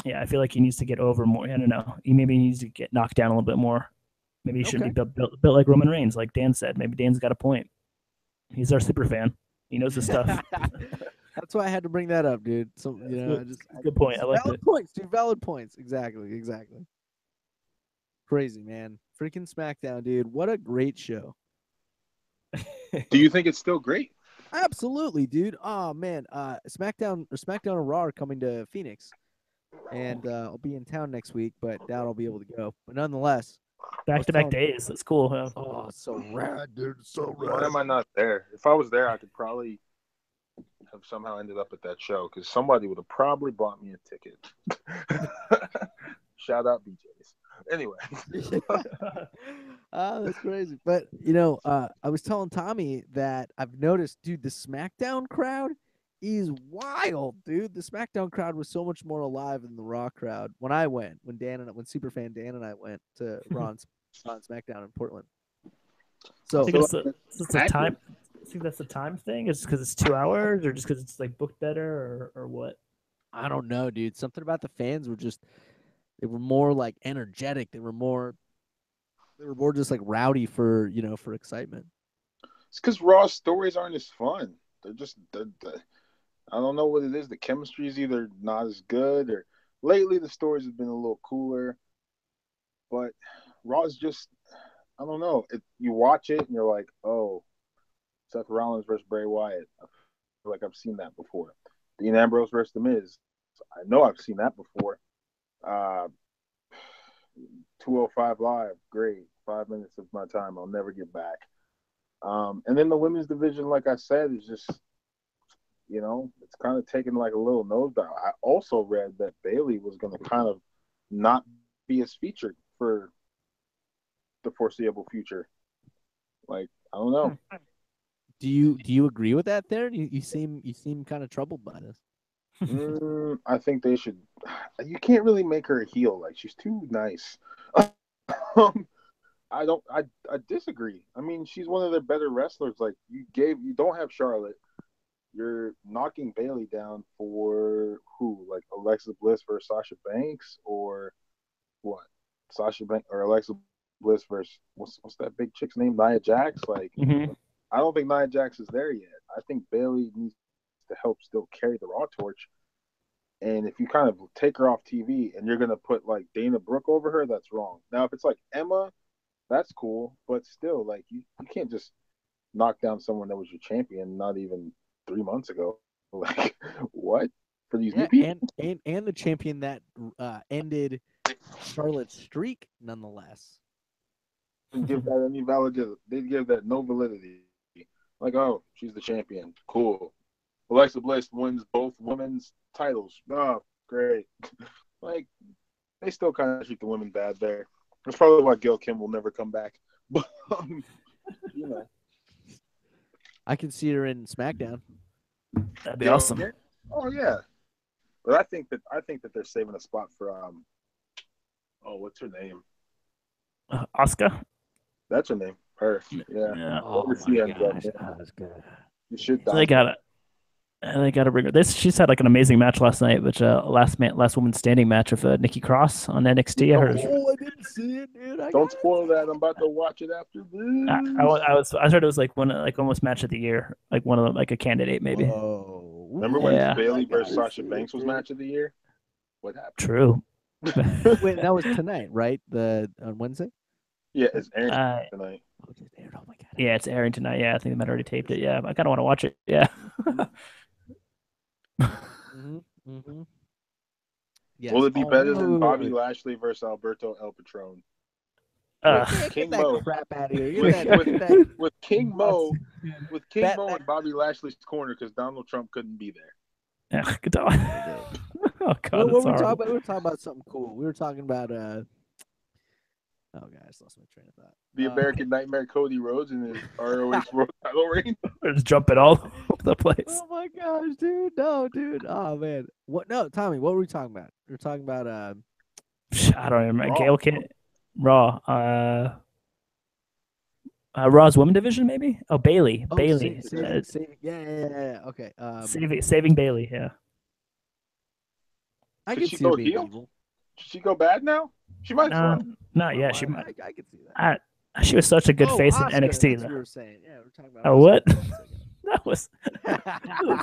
Speaker 2: yeah, I feel like he needs to get over more. I don't know. He maybe needs to get knocked down a little bit more. Maybe he shouldn't be
Speaker 3: Okay.
Speaker 2: built like Roman Reigns, like Dan said. Maybe Dan's got a point. He's our super fan. He knows his stuff.
Speaker 3: That's why I had to bring that up, dude. So
Speaker 2: Good point. I liked
Speaker 3: valid
Speaker 2: it.
Speaker 3: points, dude. Valid points. Exactly. Crazy, man. Freaking SmackDown, dude. What a great show.
Speaker 1: Do you think it's still great?
Speaker 3: Absolutely, dude. Oh man, SmackDown and Raw are coming to Phoenix, and I'll be in town next week, but doubt I'll be able to go. But nonetheless,
Speaker 2: Back to back days. That's cool. Huh?
Speaker 3: oh, so rad, dude. So
Speaker 1: Why
Speaker 3: rad.
Speaker 1: am I not there? If I was there, I could probably have somehow ended up at that show because somebody would have probably bought me a ticket. Shout out BJ's. Anyway,
Speaker 3: That's crazy. But I was telling Tommy that I've noticed, dude, the SmackDown crowd is wild, dude. The SmackDown crowd was so much more alive than the Raw crowd when I went, when Superfan Dan and I went to Raw and SmackDown in Portland. So
Speaker 2: I think it's the
Speaker 1: accurate.
Speaker 2: time. I think that's the time thing. Is because it's 2 hours, or just because it's like booked better, or what?
Speaker 3: I don't know, dude. Something about the fans were just they were more like energetic. They were more just like rowdy for for excitement.
Speaker 1: It's because Raw stories aren't as fun. I don't know what it is. The chemistry is either not as good or lately the stories have been a little cooler. But Raw is just, I don't know. You watch it and you're like, oh, Seth Rollins versus Bray Wyatt. I feel like I've seen that before. Dean Ambrose versus The Miz. I know I've seen that before. 205 Live, great. 5 minutes of my time I'll never get back. And then the women's division, like I said, is just, it's kind of taking like a little nosedive. I also read that Bayley was going to kind of not be as featured for the foreseeable future. Like, I don't know.
Speaker 3: Do you agree with that? There, you seem kind of troubled by this.
Speaker 1: I think they should. You can't really make her a heel. Like, she's too nice. I don't. I disagree. I mean, she's one of their better wrestlers. Like, you don't have Charlotte. You're knocking Bayley down for who? Like Alexa Bliss versus Sasha Banks, or what? Sasha Banks or Alexa Bliss versus what's that big chick's name? Nia Jax. Like, I don't think Nia Jax is there yet. I think Bayley needs to help still carry the Raw torch. And if you kind of take her off TV and you're gonna put like Dana Brooke over her, that's wrong. Now, if it's like Emma, that's cool, but still, like you can't just knock down someone that was your champion not even 3 months ago. Like, what? For these new people?
Speaker 3: And the champion that ended Charlotte's streak, nonetheless.
Speaker 1: Didn't give that any validity. They give that no validity. Like, oh, she's the champion. Cool. Alexa Bliss wins both women's titles. Oh, great. Like, they still kind of treat the women bad there. That's probably why Gail Kim will never come back. But,
Speaker 3: I can see her in SmackDown.
Speaker 2: That'd be awesome.
Speaker 1: Oh yeah, but I think that they're saving a spot for what's her name?
Speaker 2: Asuka.
Speaker 1: That's her name. Her. Yeah.
Speaker 3: Oh my gosh, Asuka.
Speaker 1: You should.
Speaker 2: So they got to bring her. She's had like an amazing match last night, which last woman standing match of Nikki Cross on NXT.
Speaker 3: I didn't see it, dude.
Speaker 1: Don't spoil that. I'm about to watch it after this.
Speaker 2: I heard it was like almost match of the year, like one of them, like a candidate maybe.
Speaker 3: Oh,
Speaker 1: remember when Bayley versus Sasha Banks was match of the year? What happened?
Speaker 2: True.
Speaker 3: Wait, that was tonight, right? On Wednesday.
Speaker 1: Yeah, it's airing tonight.
Speaker 3: Oh my god.
Speaker 2: Yeah, it's airing tonight. Yeah, I think they might already taped it. Yeah, I kind of want to watch it. Yeah.
Speaker 3: Yes.
Speaker 1: Will it be better than Bobby Lashley versus Alberto El Patron?
Speaker 3: King Mo. Crap out of here.
Speaker 1: With King Mo in Bobby Lashley's corner because Donald Trump couldn't be there.
Speaker 2: Yeah, good talk. Oh God,
Speaker 3: what were we talking about? We were talking about something cool. We were talking about oh God, I lost my train of thought.
Speaker 1: The American Nightmare Cody Rhodes and his ROH World Title reign.
Speaker 2: We're just jumping all over the place.
Speaker 3: Oh my gosh, dude! No, dude. Oh man. What? No, Tommy. What were we talking about? We were talking about
Speaker 2: I don't remember. Gail can't. Raw. Raw's women division, maybe? Oh, Bayley. Bayley.
Speaker 3: Yeah. Okay.
Speaker 2: Saving Bayley, yeah.
Speaker 3: I can
Speaker 1: she
Speaker 3: see
Speaker 1: go
Speaker 3: heel.
Speaker 1: Should she go bad now? She might.
Speaker 2: Not yet. She might.
Speaker 3: I can see that.
Speaker 2: She was such a good face
Speaker 3: Asuka,
Speaker 2: in NXT.
Speaker 3: That's what we were saying. Yeah, we're talking about.
Speaker 2: Oh, what? that was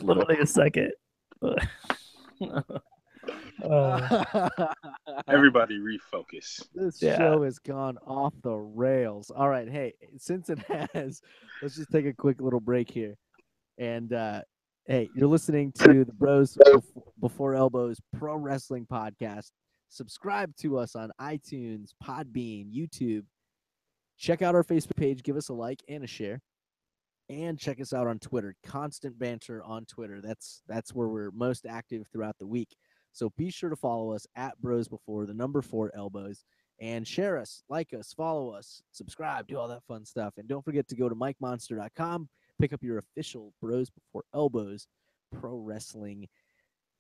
Speaker 2: literally a second.
Speaker 1: Everybody refocus.
Speaker 3: This show has gone off the rails. All right, hey, since it has, let's just take a quick little break here. And hey, you're listening to the Bros Before Elbows Pro Wrestling Podcast. Subscribe to us on iTunes, Podbean, YouTube. Check out our Facebook page. Give us a like and a share. And check us out on Twitter. Constant Banter on Twitter. That's where we're most active throughout the week. So be sure to follow us at Bros Before, the number 4 Elbows, and share us, like us, follow us, subscribe, do all that fun stuff. And don't forget to go to MikeMonster.com, pick up your official Bros Before Elbows Pro Wrestling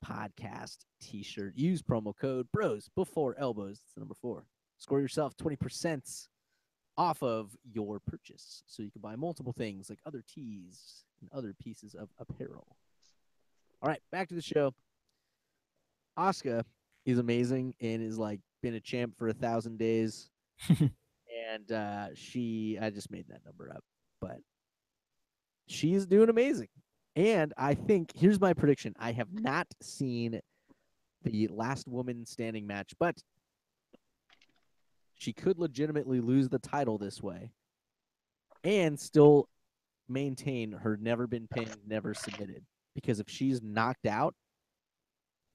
Speaker 3: Podcast t-shirt. Use promo code Bros Before Elbows. It's the number 4. Score yourself 20% off of your purchase, so you can buy multiple things like other tees and other pieces of apparel. All right, back to the show. Asuka is amazing and is like been a champ for 1,000 days. And I just made that number up, but she's doing amazing. And I think, here's my prediction. I have not seen the last woman standing match, but she could legitimately lose the title this way and still maintain her never been pinned, never submitted. Because if she's knocked out,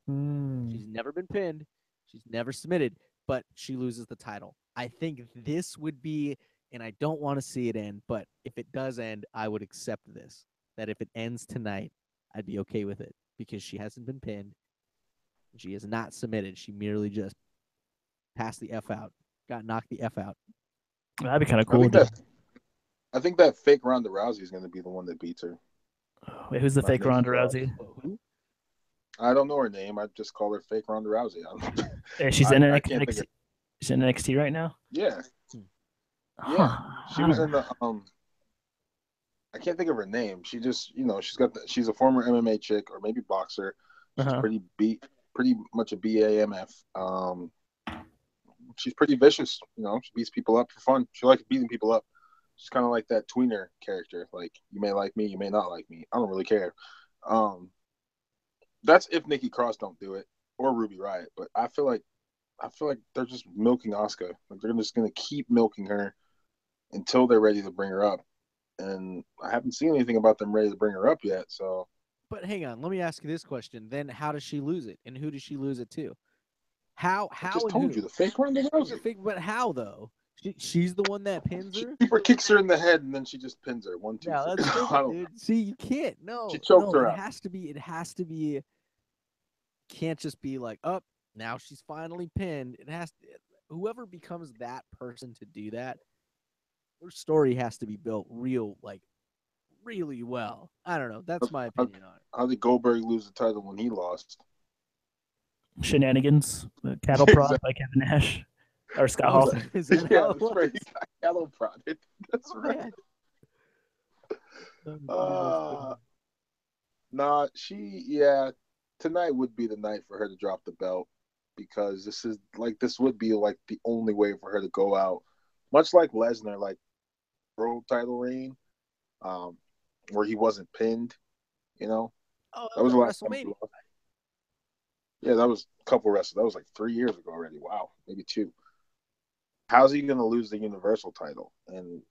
Speaker 3: she's never been pinned, she's never submitted, but she loses the title. I think this would be, and I don't want to see it end, but if it does end, I would accept this. That if it ends tonight, I'd be okay with it because she hasn't been pinned. She is not submitted. She merely just passed the F out, got knocked the F out.
Speaker 2: That'd be kind of
Speaker 1: I
Speaker 2: cool.
Speaker 1: think that I think that fake Ronda Rousey is going to be the one that beats her.
Speaker 2: Wait, who's the
Speaker 1: Not
Speaker 2: fake
Speaker 1: Nikki
Speaker 2: Ronda
Speaker 1: Cross.
Speaker 2: Rousey?
Speaker 1: I don't know her name. I just call her fake Ronda Rousey.
Speaker 2: She's in
Speaker 1: I can't think
Speaker 2: NXT.
Speaker 1: of.
Speaker 2: She's in NXT right now.
Speaker 1: Yeah, yeah.
Speaker 2: Huh.
Speaker 1: She was in the I can't think of her name. She just, she's a former MMA chick or maybe boxer. She's pretty much a BAMF. She's pretty vicious. She beats people up for fun. She likes beating people up. She's kind of like that tweener character. Like, you may like me, you may not like me. I don't really care. That's if Nikki Cross don't do it or Ruby Riott. But I feel like they're just milking Asuka. Like, they're just gonna keep milking her until they're ready to bring her up. And I haven't seen anything about them ready to bring her up yet. So,
Speaker 3: but hang on, let me ask you this question. Then, how does she lose it, and who does she lose it to? How?
Speaker 1: I just
Speaker 3: and
Speaker 1: told
Speaker 3: who?
Speaker 1: you the fake Ronda Rousey.
Speaker 3: But how though? She's the one that pins her.
Speaker 1: She kicks her in the head, and then she just pins her. 1, 2,
Speaker 3: Yeah,
Speaker 1: 3.
Speaker 3: that's stupid, dude. See, you can't. No,
Speaker 1: she choked her
Speaker 3: it
Speaker 1: out.
Speaker 3: has to be. It has to be. Can't just be like, up. Now she's finally pinned. It has to. Whoever becomes that person to do that, their story has to be built really well. I don't know. That's my opinion on it.
Speaker 1: How did Goldberg lose the title when he lost?
Speaker 2: Shenanigans, cattle prod by Kevin Nash or Scott Hall.
Speaker 1: That's right. He got cattle prodded. That's right. Tonight would be the night for her to drop the belt because this would be like the only way for her to go out, much like Lesnar, like world title reign, where he wasn't pinned.
Speaker 3: Oh,
Speaker 1: that was the last
Speaker 3: WrestleMania.
Speaker 1: time. Yeah, that was a couple wrestlers. That was like 3 years ago already. Wow, maybe 2. How's he going to lose the Universal title? And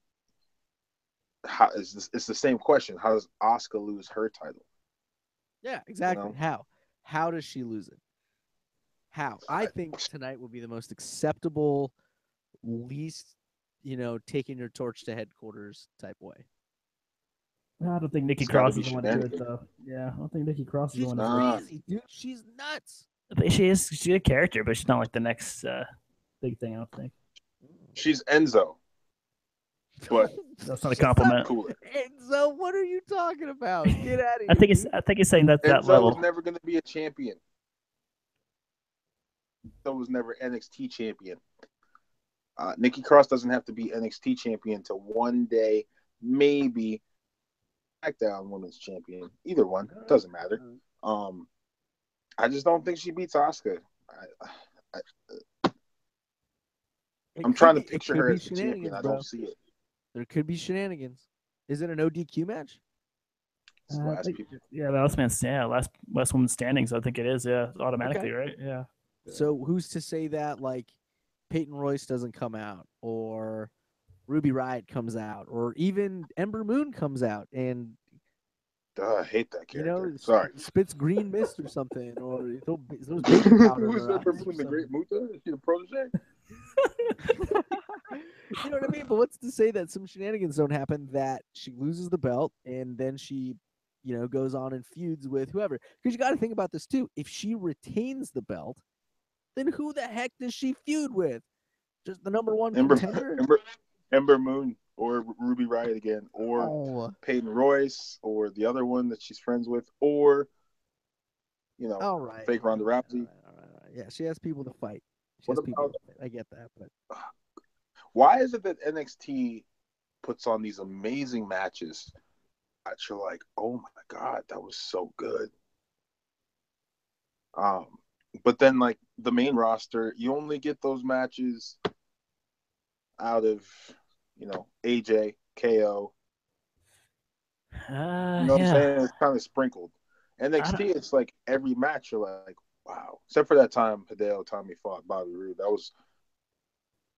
Speaker 1: it's the same question. How does Asuka lose her title?
Speaker 3: Yeah, exactly. How does she lose it? How? I think tonight would be the most acceptable, least, taking your torch to headquarters type way.
Speaker 2: I don't think Nikki Cross is the one to do it, though. Yeah, I don't think Nikki Cross is the one to do it.
Speaker 3: She's crazy, dude. She's nuts.
Speaker 2: She's a character, but she's not like the next big thing, I don't think.
Speaker 1: She's Enzo. But
Speaker 2: that's not a compliment.
Speaker 3: Enzo, what are you talking about? Get out of here.
Speaker 2: I think he's saying that
Speaker 1: Enzo
Speaker 2: level.
Speaker 1: was never going to be a champion. Enzo was never NXT champion. Nikki Cross doesn't have to be NXT champion to one day, maybe SmackDown Women's Champion. Either one, doesn't matter. I just don't think she beats Asuka. I'm trying to picture her as a champion. I don't see it.
Speaker 3: There could be shenanigans. Is it an ODQ match?
Speaker 2: Last woman standing. So I think it is. Yeah, automatically, right? Yeah.
Speaker 3: So who's to say that like Peyton Royce doesn't come out, or Ruby Riott comes out, or even Ember Moon comes out and
Speaker 1: I hate that character. Sorry,
Speaker 3: spits green mist or something, or those baby powder.
Speaker 1: Who's Ember Moon, the Great Muta? Is she a protege?
Speaker 3: You know what I mean? But what's to say that some shenanigans don't happen, that she loses the belt and then she, goes on and feuds with whoever? Because you got to think about this too. If she retains the belt, then who the heck does she feud with? Just the number one contender?
Speaker 1: Ember Moon or Ruby Riott again, or Peyton Royce, or the other one that she's friends with, or fake Ronda Rousey.
Speaker 3: All right. Yeah, she has people to fight. I get that, but
Speaker 1: why is it that NXT puts on these amazing matches that you're like, oh my god, that was so good? But then like the main roster, you only get those matches out of AJ, KO. What I'm saying? It's kind of sprinkled. NXT, it's like every match you're like, wow. Except for that time Hideo Itami fought Bobby Roode. That was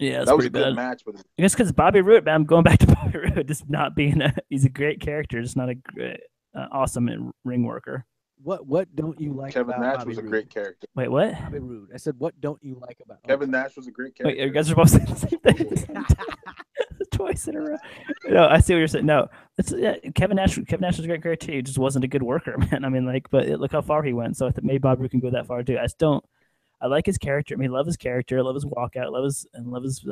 Speaker 2: Yeah, it's
Speaker 1: That was
Speaker 2: pretty
Speaker 1: a good
Speaker 2: bad.
Speaker 1: match, but
Speaker 2: I guess because Bobby Roode, man, I'm going back to Bobby Roode, just not being he's a great character, just not a great, awesome ring worker.
Speaker 3: What don't you like
Speaker 1: Kevin
Speaker 3: about
Speaker 1: Nash
Speaker 3: Bobby
Speaker 1: was a
Speaker 3: Roode?
Speaker 1: great character.
Speaker 2: Wait, what?
Speaker 3: Bobby Roode. I said, what don't you like about?
Speaker 1: Kevin Nash was a great
Speaker 2: Wait, you
Speaker 1: character.
Speaker 2: guys are both saying the same thing at the same time. Twice in a row. No, I see what you're saying. No, Kevin Nash. Kevin Nash was a great character too. He just wasn't a good worker, man. I mean, like, but look how far he went. So I think maybe Bobby Roode can go that far too. I just don't. I like his character. I mean, I love his character. I love his walkout. I love his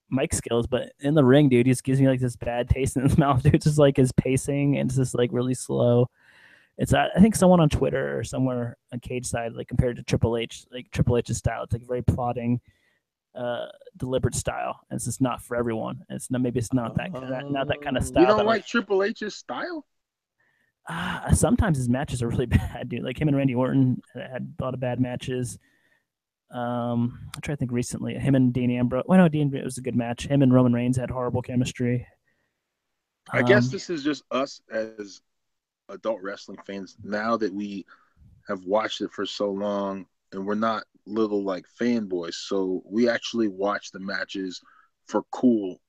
Speaker 2: mic skills. But in the ring, dude, he just gives me like this bad taste in his mouth. Dude, it's just like his pacing and it's just like really slow. It's I think someone on Twitter or somewhere on Cage Side like compared to Triple H, like Triple H's style. It's like very plotting, deliberate style. And it's just not for everyone. It's not maybe it's not that kind of style.
Speaker 1: You don't like Triple H's style?
Speaker 2: Sometimes his matches are really bad, dude. Like him and Randy Orton had a lot of bad matches. I'm trying to think recently. Him and Dean Ambrose. Well, no, Dean it was a good match. Him and Roman Reigns had horrible chemistry.
Speaker 1: I guess this is just us as adult wrestling fans now that we have watched it for so long and we're not little like fanboys. So we actually watch the matches for cool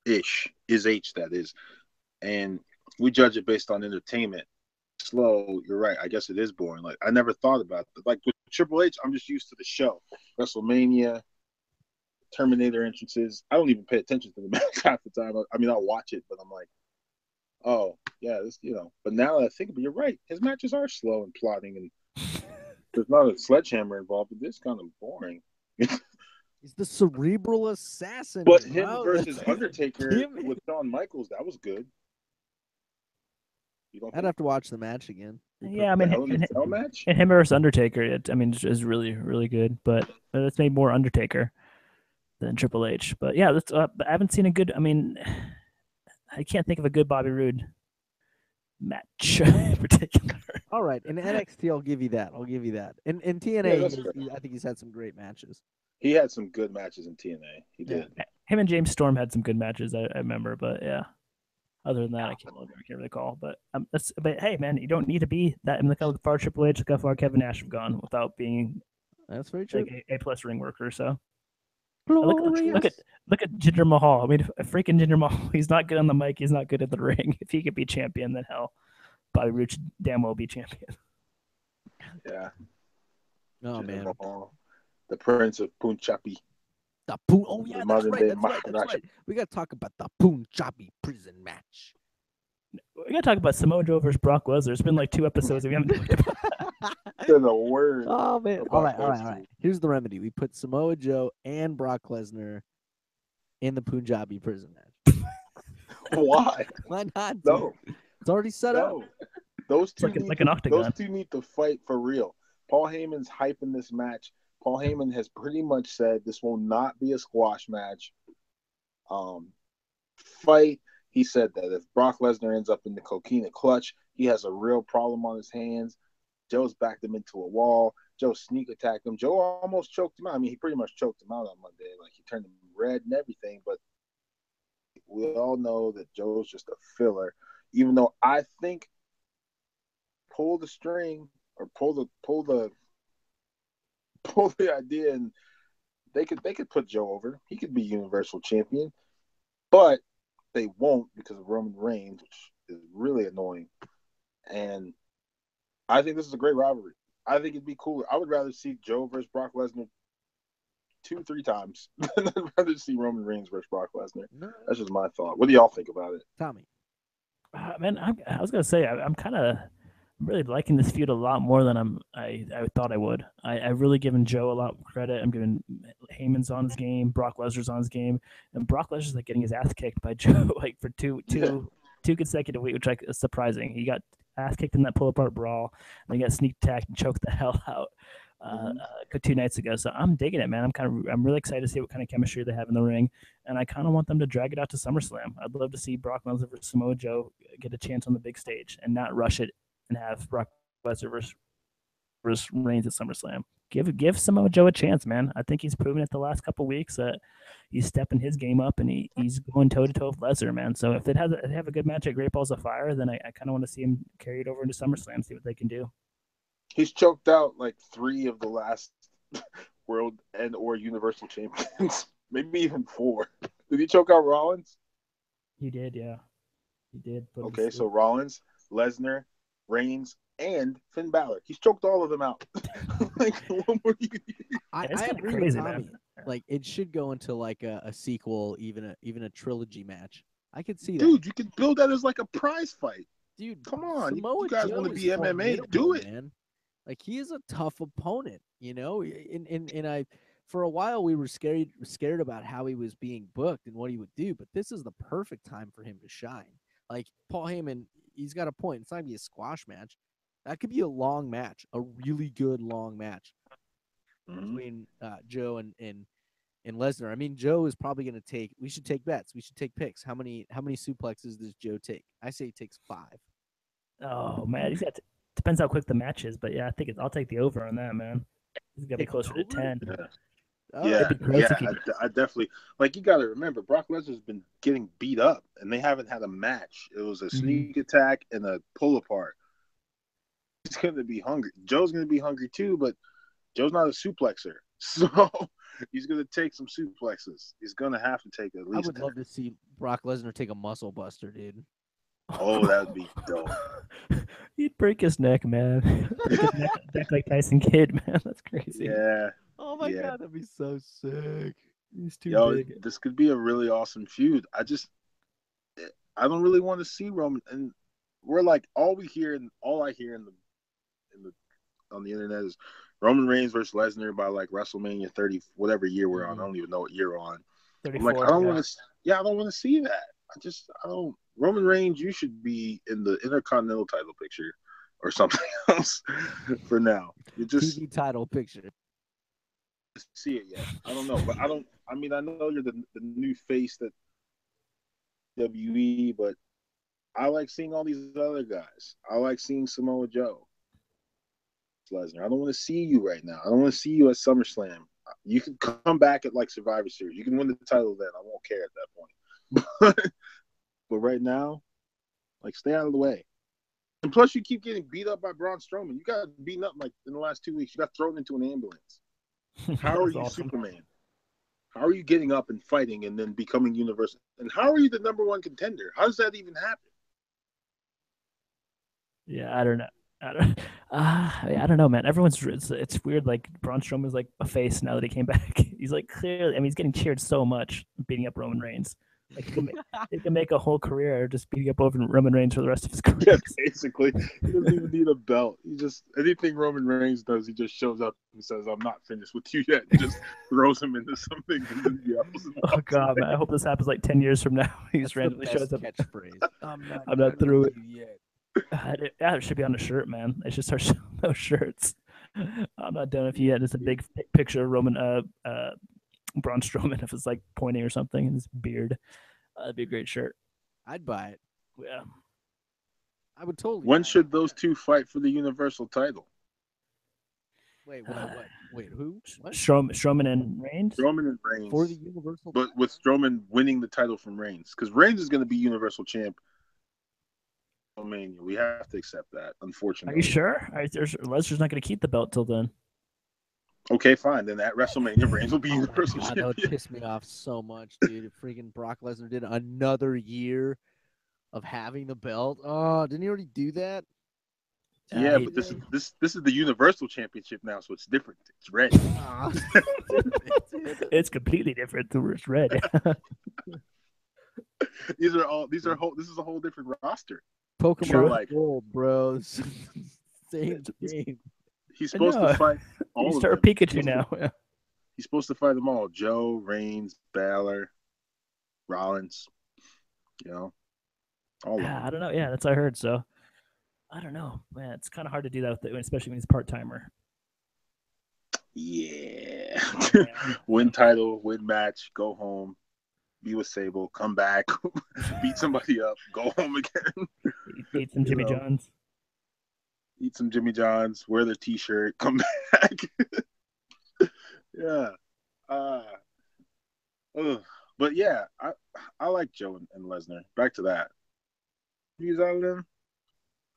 Speaker 1: ish is H that is. And we judge it based on entertainment. Slow, you're right. I guess it is boring. Like I never thought about it. Like with Triple H, I'm just used to the show. WrestleMania, Terminator entrances. I don't even pay attention to the match half the time. I mean, I'll watch it, but I'm like, oh yeah, this But now that I think of it, you're right. His matches are slow and plotting, and there's not a sledgehammer involved. But this kind of boring.
Speaker 3: He's the cerebral assassin.
Speaker 1: But him versus Undertaker with Shawn Michaels, that was good.
Speaker 3: I'd have to watch the match again.
Speaker 2: Yeah, I mean, and him versus Undertaker, is really, really good. But it's made more Undertaker than Triple H. But yeah, I haven't seen a good. I mean, I can't think of a good Bobby Roode match in particular.
Speaker 3: All right, in NXT, I'll give you that. In TNA, I think he's had some great matches.
Speaker 1: He had some good matches in TNA. He did.
Speaker 2: Him and James Storm had some good matches. I remember, but yeah. Other than that, I can't really recall. But hey, man, you don't need to be that. I mean, look how far Triple H, look how far Kevin Nash have gone without being.
Speaker 3: That's very true.
Speaker 2: Like A+ ring worker. So look at Jinder Mahal. I mean, freaking Jinder Mahal. He's not good on the mic. He's not good at the ring. If he could be champion, then hell, Bobby Roode should damn well be champion.
Speaker 1: Yeah.
Speaker 3: Oh Jinder man,
Speaker 1: Mahal, the Prince of Punjabi.
Speaker 3: Oh yeah, that's right. We got to talk about the Punjabi prison match.
Speaker 2: We got to talk about Samoa Joe versus Brock Lesnar. It's been like 2 episodes. We haven't talked about
Speaker 1: that. There's a word.
Speaker 3: Oh man! All right. Here's the remedy: we put Samoa Joe and Brock Lesnar in the Punjabi prison match.
Speaker 1: Why?
Speaker 3: Why not?
Speaker 1: No,
Speaker 3: it's already set up.
Speaker 1: Those two
Speaker 2: like an octagon.
Speaker 1: Those two need to fight for real. Paul Heyman's hyping this match. Paul Heyman has pretty much said this will not be a squash match. Fight. He said that if Brock Lesnar ends up in the coquina clutch, he has a real problem on his hands. Joe's backed him into a wall. Joe sneak attacked him. Joe almost choked him out. I mean, he pretty much choked him out on Monday. Like, he turned him red and everything. But we all know that Joe's just a filler. Even though I think pull the string or pull the idea, and they could put Joe over. He could be Universal Champion, but they won't because of Roman Reigns, which is really annoying. And I think this is a great rivalry. I think it'd be cooler. I would rather see Joe versus Brock Lesnar 2-3 times than I'd rather see Roman Reigns versus Brock Lesnar. No. That's just my thought. What do y'all think about it?
Speaker 3: Tommy.
Speaker 2: Man, I was gonna say I'm kind of really liking this feud a lot more than I thought I would. I really given Joe a lot of credit. I'm giving Heyman's on his game, Brock Lesnar's on his game, and Brock Lesnar's like getting his ass kicked by Joe like for two consecutive weeks, which is surprising. He got ass kicked in that pull apart brawl, and he got sneak attacked and choked the hell out 2 nights ago. So I'm digging it, man. I'm really excited to see what kind of chemistry they have in the ring, and I kind of want them to drag it out to SummerSlam. I'd love to see Brock Lesnar versus Samoa Joe get a chance on the big stage and not rush it and have Brock Lesnar versus Reigns at SummerSlam. Give Samoa Joe a chance, man. I think he's proven it the last couple of weeks that he's stepping his game up and he's going toe to toe with Lesnar, man. So if they have a good match at Great Balls of Fire, then I kind of want to see him carry it over into SummerSlam, see what they can do.
Speaker 1: He's choked out like 3 of the last world and or Universal champions. Maybe even 4. Did he choke out Rollins?
Speaker 2: He did, yeah. He did. Put him to
Speaker 1: Okay, so
Speaker 2: sleep.
Speaker 1: Rollins, Lesnar, Reigns, and Finn Balor. He's choked all of them out. Like, what more do you need?
Speaker 3: I
Speaker 2: It's kinda
Speaker 3: agree
Speaker 2: crazy,
Speaker 3: with
Speaker 2: man.
Speaker 3: Tommy. Like it should go into like a sequel, even a trilogy match. I could see that.
Speaker 1: Dude, you can build that as like a prize fight.
Speaker 3: Dude,
Speaker 1: Come on,
Speaker 3: Samoa
Speaker 1: you guys
Speaker 3: Joe
Speaker 1: want to
Speaker 3: is
Speaker 1: be MMA?
Speaker 3: formidable,
Speaker 1: Do it.
Speaker 3: man. Like he is a tough opponent, you know. And I, for a while, we were scared about how he was being booked and what he would do. But this is the perfect time for him to shine. Like Paul Heyman, he's got a point. It's not gonna be a squash match. That could be a long match, a really good long match between Joe and Lesnar. I mean, Joe is probably going to take. We should take bets. We should take picks. How many suplexes does Joe take? I say he takes 5.
Speaker 2: Oh man, he's got depends how quick the match is, but yeah, I think I'll take the over on that, man. He's gonna be
Speaker 3: Take the
Speaker 2: closer to
Speaker 3: over?
Speaker 2: 10.
Speaker 1: Yeah.
Speaker 3: All
Speaker 1: Yeah,
Speaker 3: right.
Speaker 2: It'd be gross if he
Speaker 1: I definitely like. You got to remember, Brock Lesnar's been getting beat up, and they haven't had a match. It was a sneak attack and a pull apart. He's going to be hungry. Joe's going to be hungry too, but Joe's not a suplexer, so he's going to take some suplexes. He's going to have to take at
Speaker 3: I
Speaker 1: least.
Speaker 3: would love to see Brock Lesnar take a muscle buster, dude.
Speaker 1: Oh, that would be dope.
Speaker 2: He'd break his neck, man. Break his neck like Tyson Kidd, man. That's crazy.
Speaker 1: Yeah.
Speaker 3: Oh my
Speaker 1: Yeah.
Speaker 3: god, that'd be so sick.
Speaker 2: He's too
Speaker 1: Yo,
Speaker 2: big.
Speaker 1: this could be a really awesome feud. I don't really want to see Roman, and we're like all I hear in the on the internet is Roman Reigns versus Lesnar by like WrestleMania 30, whatever year we're on. I don't even know what year we're on.
Speaker 2: 34.
Speaker 1: I'm like, I don't want to. Yeah, I don't want to see that. I don't. Roman Reigns, you should be in the Intercontinental title picture or something else for now. You just
Speaker 3: TV title picture.
Speaker 1: see it yet. I don't know, but I don't. I mean, I know you're the new face that WWE, but I like seeing all these other guys. I like seeing Samoa Joe, Lesnar. I don't want to see you right now. I don't want to see you at SummerSlam. You can come back at like Survivor Series. You can win the title then. I won't care at that point. But right now, like, stay out of the way. And plus, you keep getting beat up by Braun Strowman. You got beaten up like in the last 2 weeks. You got thrown into an ambulance. How are you
Speaker 2: awesome.
Speaker 1: Superman? How are you getting up and fighting and then becoming universal? And how are you the number 1 contender? How does that even happen?
Speaker 2: Yeah, I don't know. I don't know, man. It's weird. Like Braun Strowman's like a face now that he came back. He's like clearly. I mean, he's getting cheered so much beating up Roman Reigns. Like he can make a whole career just beating up over Roman Reigns for the rest of his career.
Speaker 1: Yeah, basically, he doesn't even need a belt. He just anything Roman Reigns does, he just shows up and says, "I'm not finished with you yet." And just throws him into something.
Speaker 2: Oh god, man! I hope this happens like 10 years from now. He just
Speaker 3: That's
Speaker 2: randomly
Speaker 3: the
Speaker 2: shows up.
Speaker 3: catchpicture.
Speaker 2: I'm not through it yet. Yeah, it should be on a shirt, man. They should start showing those shirts. I'm not done with you yet. Just a big picture of Roman, Braun Strowman if it's like pointing or something in his beard. That'd be a great shirt.
Speaker 3: I'd buy it.
Speaker 2: Yeah.
Speaker 3: I would totally.
Speaker 1: When should those two fight for the Universal title?
Speaker 3: Wait, what? Wait, who? What?
Speaker 2: Strowman and Reigns?
Speaker 1: Strowman and Reigns.
Speaker 3: For the Universal
Speaker 1: but with Strowman winning the title from Reigns. Because Reigns is going to be Universal champ. WrestleMania. We have to accept that, unfortunately.
Speaker 2: Are you sure? Lesnar's not going to keep the belt till then.
Speaker 1: Okay, fine. Then at WrestleMania, Reigns will be Universal
Speaker 3: God,
Speaker 1: champion.
Speaker 3: that would piss me off so much, dude. If freaking Brock Lesnar did another year of having the belt. Oh, didn't he already do that?
Speaker 1: Yeah, but this is the Universal Championship now, so it's different. It's red.
Speaker 2: It's completely different. It's red.
Speaker 1: This is a whole different roster.
Speaker 3: Pokemon
Speaker 1: Sure, like-
Speaker 3: Gold, bro. Same game.
Speaker 1: He's supposed to fight all
Speaker 2: You
Speaker 1: of
Speaker 2: start
Speaker 1: them.
Speaker 2: Pikachu now.
Speaker 1: He's supposed to fight them all. Joe, Reigns, Balor, Rollins. You know, all of them.
Speaker 2: I don't know. Yeah, that's what I heard. So I don't know, man. It's kind of hard to do that, especially when he's part timer.
Speaker 1: Yeah. Win title, win match, go home, be with Sable, come back, beat somebody up, go home again.
Speaker 2: Eat some Jimmy John's.
Speaker 1: Eat some Jimmy John's, wear the T-shirt, come back. Yeah. But yeah, I like Joe and Lesnar. Back to that. Views out of them.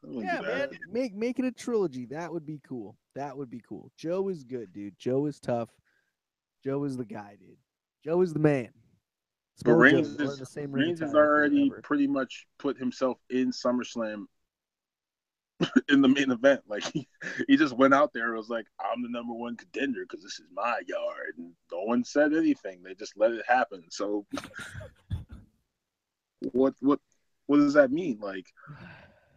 Speaker 3: Yeah, man. Make it a trilogy. That would be cool. That would be cool. Joe is good, dude. Joe is tough. Joe is the guy, dude. Joe is the man.
Speaker 1: But
Speaker 3: Samoa Joe,
Speaker 1: Reigns
Speaker 3: we're in the
Speaker 1: is
Speaker 3: same ring
Speaker 1: Reigns has
Speaker 3: attire
Speaker 1: already
Speaker 3: forever.
Speaker 1: pretty much put himself in SummerSlam in the main event. Like he just went out there and was like, I'm the number one contender because this is my yard. And no one said anything. They just let it happen. So what does that mean? Like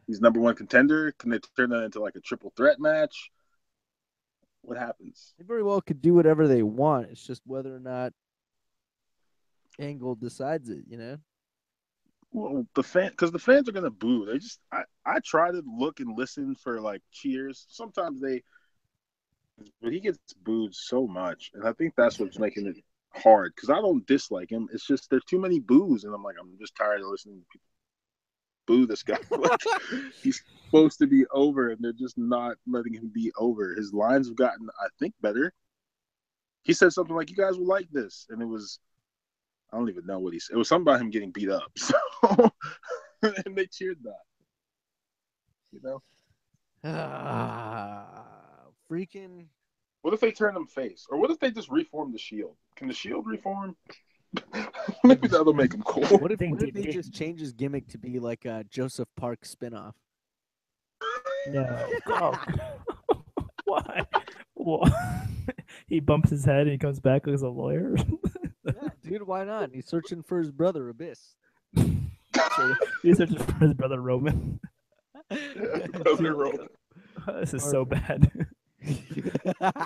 Speaker 1: he's number one contender? Can they turn that into like a triple threat match? What happens?
Speaker 3: They very well could do whatever they want. It's just whether or not Angle decides it, you know?
Speaker 1: Well, because the fans are gonna boo. I try to look and listen for like cheers. Sometimes but he gets booed so much, and I think that's what's making it hard. Because I don't dislike him. It's just there's too many boos, and I'm just tired of listening to people boo this guy. Like, he's supposed to be over, and they're just not letting him be over. His lines have gotten, I think, better. He said something like, "You guys will like this," and it was I don't even know what he said. It was something about him getting beat up. So, and they cheered that. You know,
Speaker 3: Freaking.
Speaker 1: what if they turn him face, or what if they just reform the Shield? Can the Shield reform? Maybe that'll make him cool.
Speaker 3: What if they just change his gimmick to be like a Joseph Park spinoff?
Speaker 2: No. Oh. Why? He bumps his head and he comes back as a lawyer.
Speaker 3: Yeah, dude, why not? He's searching for his brother, Abyss.
Speaker 2: He's searching for his brother Roman.
Speaker 1: Brother Roman.
Speaker 2: This is so bad. You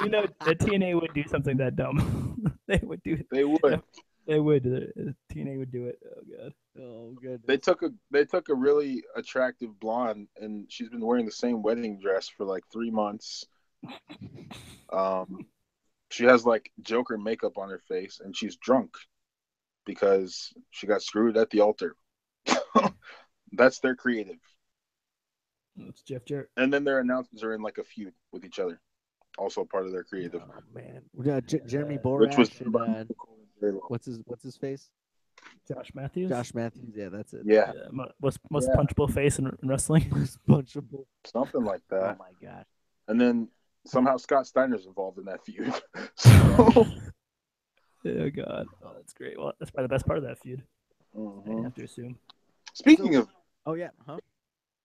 Speaker 2: know, the TNA would do something that dumb. They would do it.
Speaker 1: They would.
Speaker 2: They would. The TNA would do it. Oh god.
Speaker 3: Oh goodness.
Speaker 1: They took a really attractive blonde, and she's been wearing the same wedding dress for like 3 months. She has like Joker makeup on her face, and she's drunk because she got screwed at the altar. That's their creative.
Speaker 2: It's Jeff Jarrett.
Speaker 1: And then their announcers are in like a feud with each other. Also part of their creative.
Speaker 3: Oh man, we got Jeremy
Speaker 1: Which was
Speaker 3: Borash and what's his face?
Speaker 2: Josh Matthews.
Speaker 3: Josh Matthews. Yeah, that's it.
Speaker 1: Yeah.
Speaker 2: Most punchable face in wrestling.
Speaker 3: Most punchable.
Speaker 1: Something like that.
Speaker 3: Oh my god.
Speaker 1: And then somehow Scott Steiner's involved in that feud. So,
Speaker 2: oh god. Oh, that's great. Well, that's probably the best part of that feud.
Speaker 1: mm-hmm.
Speaker 2: I have to assume.
Speaker 1: Speaking of.
Speaker 3: Oh yeah. Huh?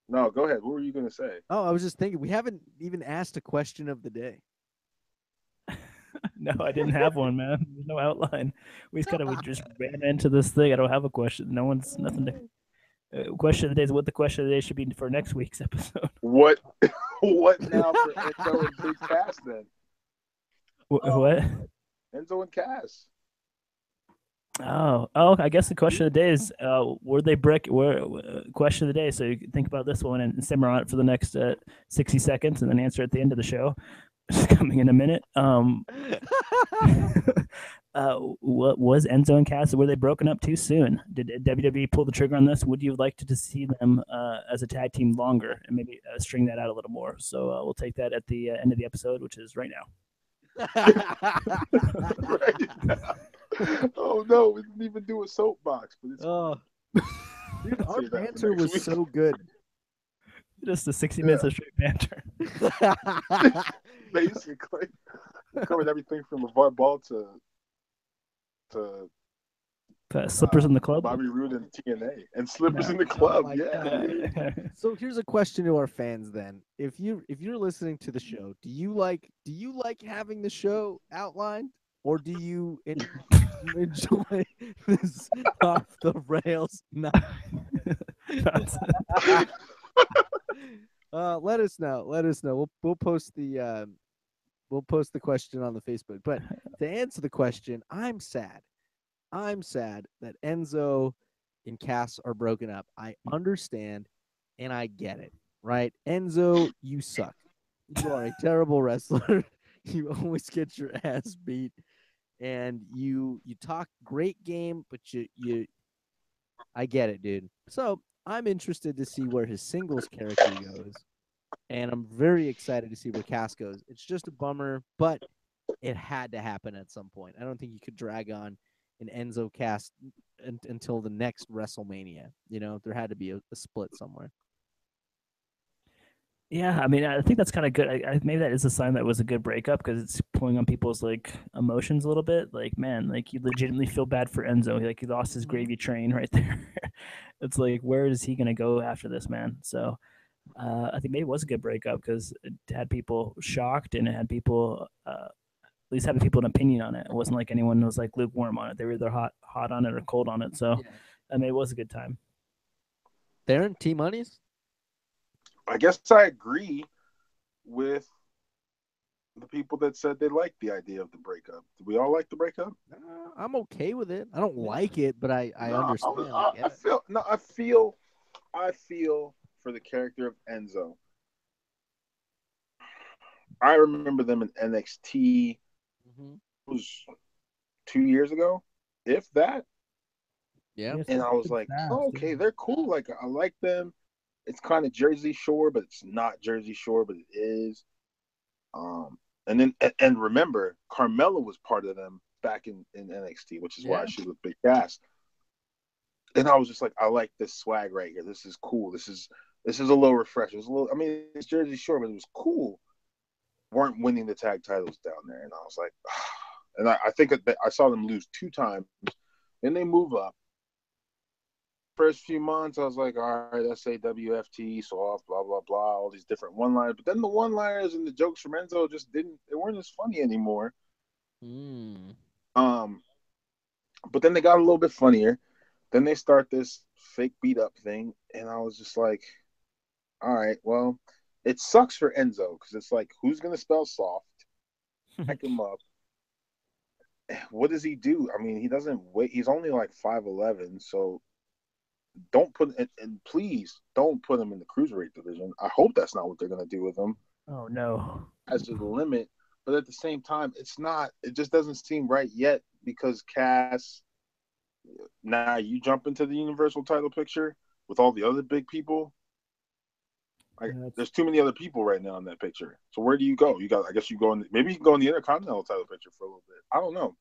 Speaker 1: No, go ahead. What were you going to say?
Speaker 3: Oh, I was just thinking, we haven't even asked a question of the day.
Speaker 2: No, I didn't have one, man. There's no outline. We just ran into this thing. I don't have a question. Nothing to. Question of the day is what the question of the day should be for next week's episode.
Speaker 1: What now for Enzo and Big Cass then?
Speaker 2: What?
Speaker 1: Enzo and Cass.
Speaker 2: Oh! I guess the question of the day is, were they question of the day. So you can think about this one and simmer on it for the next 60 seconds, and then answer at the end of the show. It's coming in a minute. What was Enzo and Cass? Were they broken up too soon? Did WWE pull the trigger on this? Would you have liked to see them as a tag team longer and maybe string that out a little more? So we'll take that at the end of the episode, which is right now.
Speaker 1: Right now. Oh no, we didn't even do a soapbox, but it's
Speaker 3: dude, our banter was so good.
Speaker 2: Just the 60 minutes of straight banter.
Speaker 1: Basically, we covered everything from LeVar Ball to
Speaker 2: Slippers in the Club,
Speaker 1: Bobby Roode and TNA, and Slippers in the Club.
Speaker 3: So here's a question to our fans then: if you're listening to the show, do you like having the show outlined, or do you enjoy this off the rails? Let us know. We'll post the question on the Facebook. But to answer the question, I'm sad that Enzo and Cass are broken up. I understand and I get it, right? Enzo, you suck. You are a terrible wrestler. You always get your ass beat, and you talk great game, but you I get it, dude. So I'm interested to see where his singles character goes, and I'm very excited to see where Cass goes. It's just a bummer, but it had to happen at some point. I don't think you could drag on an Enzo Cass until the next WrestleMania. You know, there had to be a split somewhere.
Speaker 2: Yeah, I mean, I think that's kind of good. Maybe that is a sign that it was a good breakup because it's pulling on people's like emotions a little bit. Like, man, like you legitimately feel bad for Enzo. Like he lost his
Speaker 3: Mhm.
Speaker 2: gravy train right there. It's like, where is he gonna go after this, man? So, I think maybe it was a good breakup because it had people shocked and it had people, at least having people an opinion on it. It wasn't like anyone was like lukewarm on it. They were either hot on it or cold on it. So,
Speaker 3: Yeah.
Speaker 2: I mean, it was a good time.
Speaker 3: Darren, T Monies?
Speaker 1: I guess I agree with the people that said they liked the idea of the breakup. Do we all like the breakup?
Speaker 3: I'm okay with it. I don't
Speaker 1: Yeah.
Speaker 3: like it, but I
Speaker 1: No,
Speaker 3: understand. I get
Speaker 1: I
Speaker 3: it.
Speaker 1: feel no, I feel for the character of Enzo. I remember them in NXT.
Speaker 3: Hmm.
Speaker 1: It was 2 years ago, if that.
Speaker 3: Yeah.
Speaker 2: Yeah, it's
Speaker 1: And I was
Speaker 2: been
Speaker 1: like,
Speaker 2: fast.
Speaker 1: oh, okay, they're cool. Like I like them. It's kind of Jersey Shore, but it's not Jersey Shore, but it is. Um, and then and remember, Carmella was part of them back in NXT, which is why
Speaker 3: Yeah.
Speaker 1: she looked big ass. And I was just like, I like this swag right here. This is cool. This is a little refreshing. It's a little. I mean, it's Jersey Shore, but it was cool. Weren't winning the tag titles down there, and I was like, and I think that I saw them lose 2 times. Then they move up. First few months, I was like, all right, SAWFT, soft, blah blah blah, all these different one-liners. But then the one-liners and the jokes from Enzo just didn't. They weren't as funny anymore.
Speaker 3: Mm.
Speaker 1: Um, but then they got a little bit funnier. Then they start this fake beat up thing, and I was just like, all right, well, it sucks for Enzo because it's like, who's gonna spell soft? Back him up. What does he do? I mean, he doesn't wait. He's only like 5'11", so don't put and please don't put him in the cruiserweight division. I hope that's not what they're gonna do with him
Speaker 2: Oh no.
Speaker 1: as to the limit. But at the same time, it's not. It just doesn't seem right yet because Cass. Now you jump into the Universal title picture with all the other big people. Like,
Speaker 2: That's
Speaker 1: there's too many other people right now in that picture. So where do you go? You got. I guess you go in. Maybe you can go in the Intercontinental title picture for a little bit. I don't know.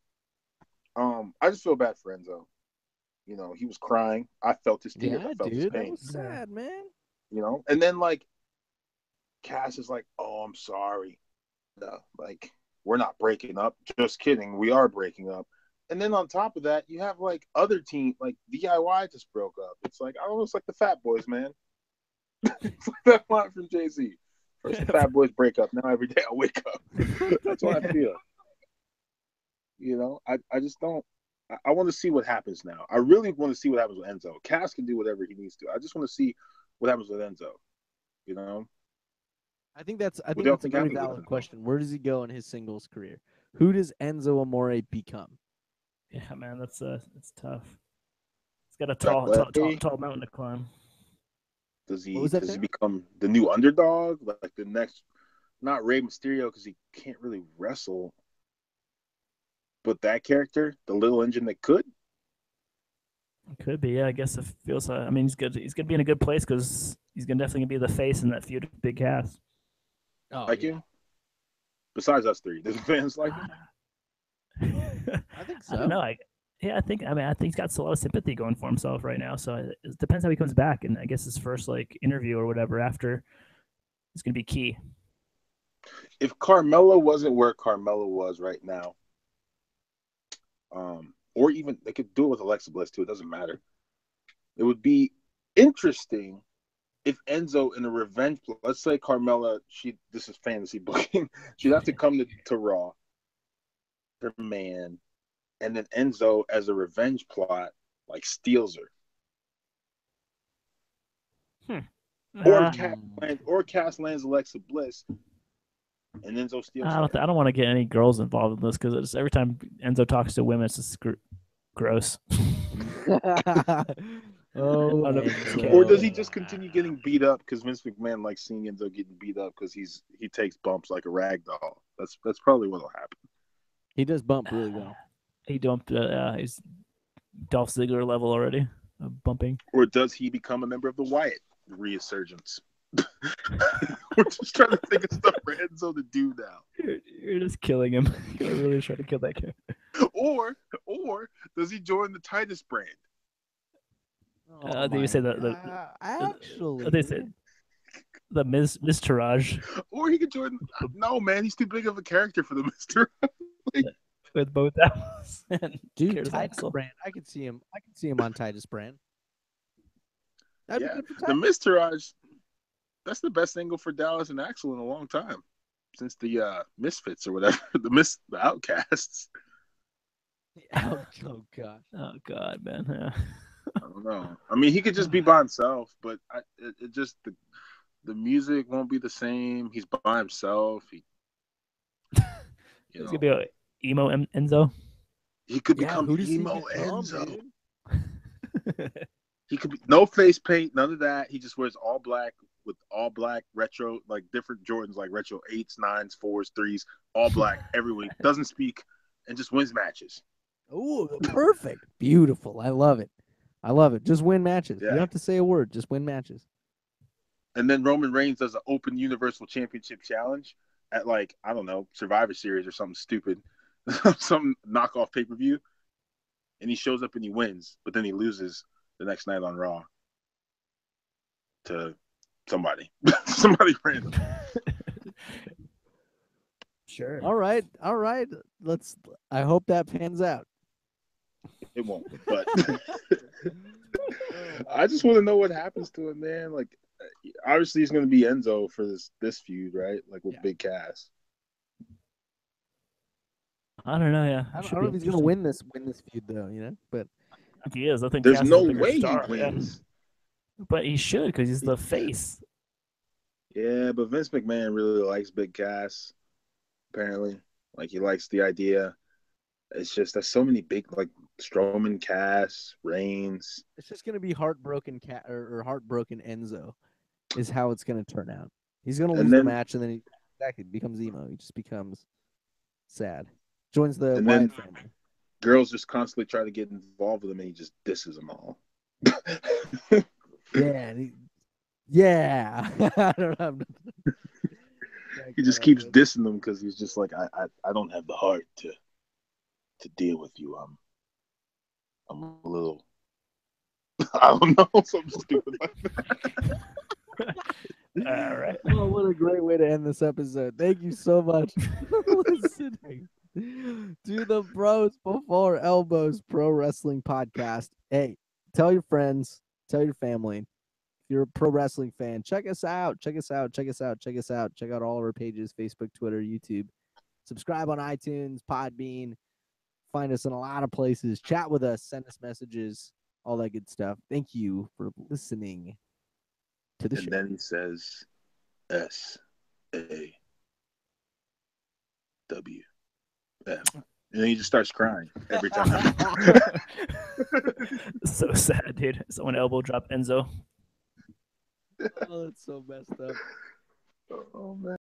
Speaker 1: I just feel bad for Enzo. He was crying. I felt his tears. I
Speaker 3: Yeah,
Speaker 1: felt his
Speaker 3: dude, that
Speaker 1: pain.
Speaker 3: was sad, man.
Speaker 1: And then like Cass is like, "Oh, I'm sorry. Like we're not breaking up. Just kidding. We are breaking up." And then on top of that, you have like other team like DIY just broke up. It's like I almost like the Fat Boys, man. It's like that line from Jay Z. First the Fat Boys break up. Now every day I wake up. That's what I feel. I just don't. I want to see what happens now. I really want to see what happens with Enzo. Cass can do whatever he needs to. I just want to see what happens with Enzo. You know,
Speaker 3: I
Speaker 1: what
Speaker 3: think
Speaker 1: do y'all
Speaker 3: that's a
Speaker 1: think
Speaker 3: very
Speaker 1: happens with
Speaker 3: valid
Speaker 1: Enzo?
Speaker 3: question. Where does he go in his singles career? Who does Enzo Amore become?
Speaker 2: yeah, man. It's tough. It's got a
Speaker 1: That way,
Speaker 2: tall mountain to climb.
Speaker 1: does
Speaker 3: What
Speaker 1: he
Speaker 3: was that,
Speaker 1: does he
Speaker 3: Darren?
Speaker 1: become the new underdog, like the next? Not Rey Mysterio because he can't really wrestle, but that character, the little engine that could.
Speaker 2: Could be. Yeah, I guess it feels. I mean, he's good. He's gonna be in a good place because he's gonna definitely be the face in that feud with Big Cass.
Speaker 3: Oh
Speaker 1: Like
Speaker 3: yeah,
Speaker 1: him. Besides us three, does the fans like him?
Speaker 3: I think
Speaker 2: I don't
Speaker 3: so.
Speaker 2: know. Yeah, I think. I mean, I think he's got a lot of sympathy going for himself right now. So it depends how he comes back, and I guess his first like interview or whatever after is gonna be key.
Speaker 1: If Carmella wasn't where Carmella was right now, or even they could do it with Alexa Bliss too. It doesn't matter. It would be interesting if Enzo in a revenge. Let's say Carmella, this is fantasy booking. She'd have to come to Raw, her man, and then Enzo as a revenge plot, like steals her,
Speaker 2: Hmm.
Speaker 1: or
Speaker 2: Uh,
Speaker 3: Mm.
Speaker 1: Cass lands Alexa Bliss, and Enzo steals
Speaker 2: I
Speaker 1: her.
Speaker 2: don't. I don't want to get any girls involved in this because every time Enzo talks to women, it's just gross.
Speaker 3: Oh,
Speaker 2: I don't know if it's
Speaker 1: Or
Speaker 2: okay.
Speaker 1: does
Speaker 3: Enzo.
Speaker 1: he just continue getting beat up because Vince McMahon likes seeing Enzo getting beat up because he takes bumps like a rag doll? That's probably what'll happen.
Speaker 3: He does bump really well.
Speaker 2: He dumped. He's Dolph Ziggler level already. Bumping.
Speaker 1: Or does he become a member of the Wyatt resurgence? We're just trying to think of stuff for Enzo to do now.
Speaker 2: You're just killing him. You're really trying to kill that guy.
Speaker 1: Or does he join the Titus brand?
Speaker 3: Oh
Speaker 2: They say
Speaker 3: my god!
Speaker 2: they
Speaker 3: Actually,
Speaker 2: said
Speaker 3: man.
Speaker 2: The Mr. Raj
Speaker 1: Or he could join. No, man, he's too big of a character for the Mister.
Speaker 2: with both apples and
Speaker 3: Dude,
Speaker 2: Curtis
Speaker 3: Titus
Speaker 2: Axel.
Speaker 3: Brand. I could see him. I could see him on Titus Brand. That'd
Speaker 1: Yeah,
Speaker 3: be good for
Speaker 1: the
Speaker 3: Titus.
Speaker 1: Mister. That's the best angle for Dallas and Axel in a long time, since the Misfits or whatever, the Outcasts.
Speaker 3: Oh, gosh.
Speaker 2: Oh God, man. Yeah.
Speaker 1: I don't know. I mean, he could just be by himself, but it just the music won't be the same. He's by himself.
Speaker 2: It's gonna be a emo Enzo.
Speaker 1: He could
Speaker 3: Yeah,
Speaker 1: become
Speaker 3: who does he
Speaker 1: emo
Speaker 3: become,
Speaker 1: Enzo.
Speaker 3: dude?
Speaker 1: He could be no face paint, none of that. He just wears all black with all black retro, like different Jordans, like retro 8s, 9s, 4s, 3s, all black every week. Doesn't speak and just wins matches.
Speaker 3: Oh, perfect. Beautiful. I love it. I love it. Just win matches. You
Speaker 1: Yeah.
Speaker 3: don't have to say a word. Just win matches.
Speaker 1: And then Roman Reigns does an open Universal Championship challenge at, like, I don't know, Survivor Series or something stupid, some knockoff pay-per-view. And he shows up and he wins, but then he loses the next night on Raw to somebody. Somebody random.
Speaker 2: Sure.
Speaker 3: All right. All right. I hope that pans out.
Speaker 1: It won't, but I just want to know what happens to him, man. Like, obviously he's going to be Enzo for this feud, right? Like with Big Cass.
Speaker 2: I don't know. Yeah,
Speaker 3: I don't know if he's going to win this feud though, you know. But
Speaker 2: if he is, I think
Speaker 1: there's
Speaker 2: Cass
Speaker 1: no
Speaker 2: is a bigger
Speaker 1: way
Speaker 2: star.
Speaker 1: he wins.
Speaker 2: Yeah. But he should because he's the face.
Speaker 1: Yeah, but Vince McMahon really likes Big Cass. Apparently, like he likes the idea. It's just there's so many big, like Strowman, Cass, Reigns.
Speaker 3: it's just going to be heartbroken or heartbroken Enzo is how it's going to turn out. He's going to lose the match and then he becomes emo. He just becomes sad. Joins the Wyatt family.
Speaker 1: Girls just constantly try to get involved with him and he just disses them all.
Speaker 3: Yeah. I don't know.
Speaker 1: He just keeps dissing them because he's just like, I don't have the heart to deal with you. I'm a little, I don't know, something stupid like that.
Speaker 2: All right.
Speaker 3: Oh, what a great way to end this episode. Thank you so much for listening to the Bros Before Elbows Pro Wrestling Podcast. Hey, tell your friends, tell your family. If you're a pro wrestling fan, check us out. Check out all of our pages, Facebook, Twitter, YouTube. Subscribe on iTunes, Podbean. Find us in a lot of places. Chat with us. Send us messages. All that good stuff. Thank you for listening to the show.
Speaker 1: And then he says, SAWF. And then he just starts crying every time.
Speaker 2: So sad, dude. Someone elbow drop Enzo.
Speaker 3: Oh, that's so messed up.
Speaker 1: Oh, man.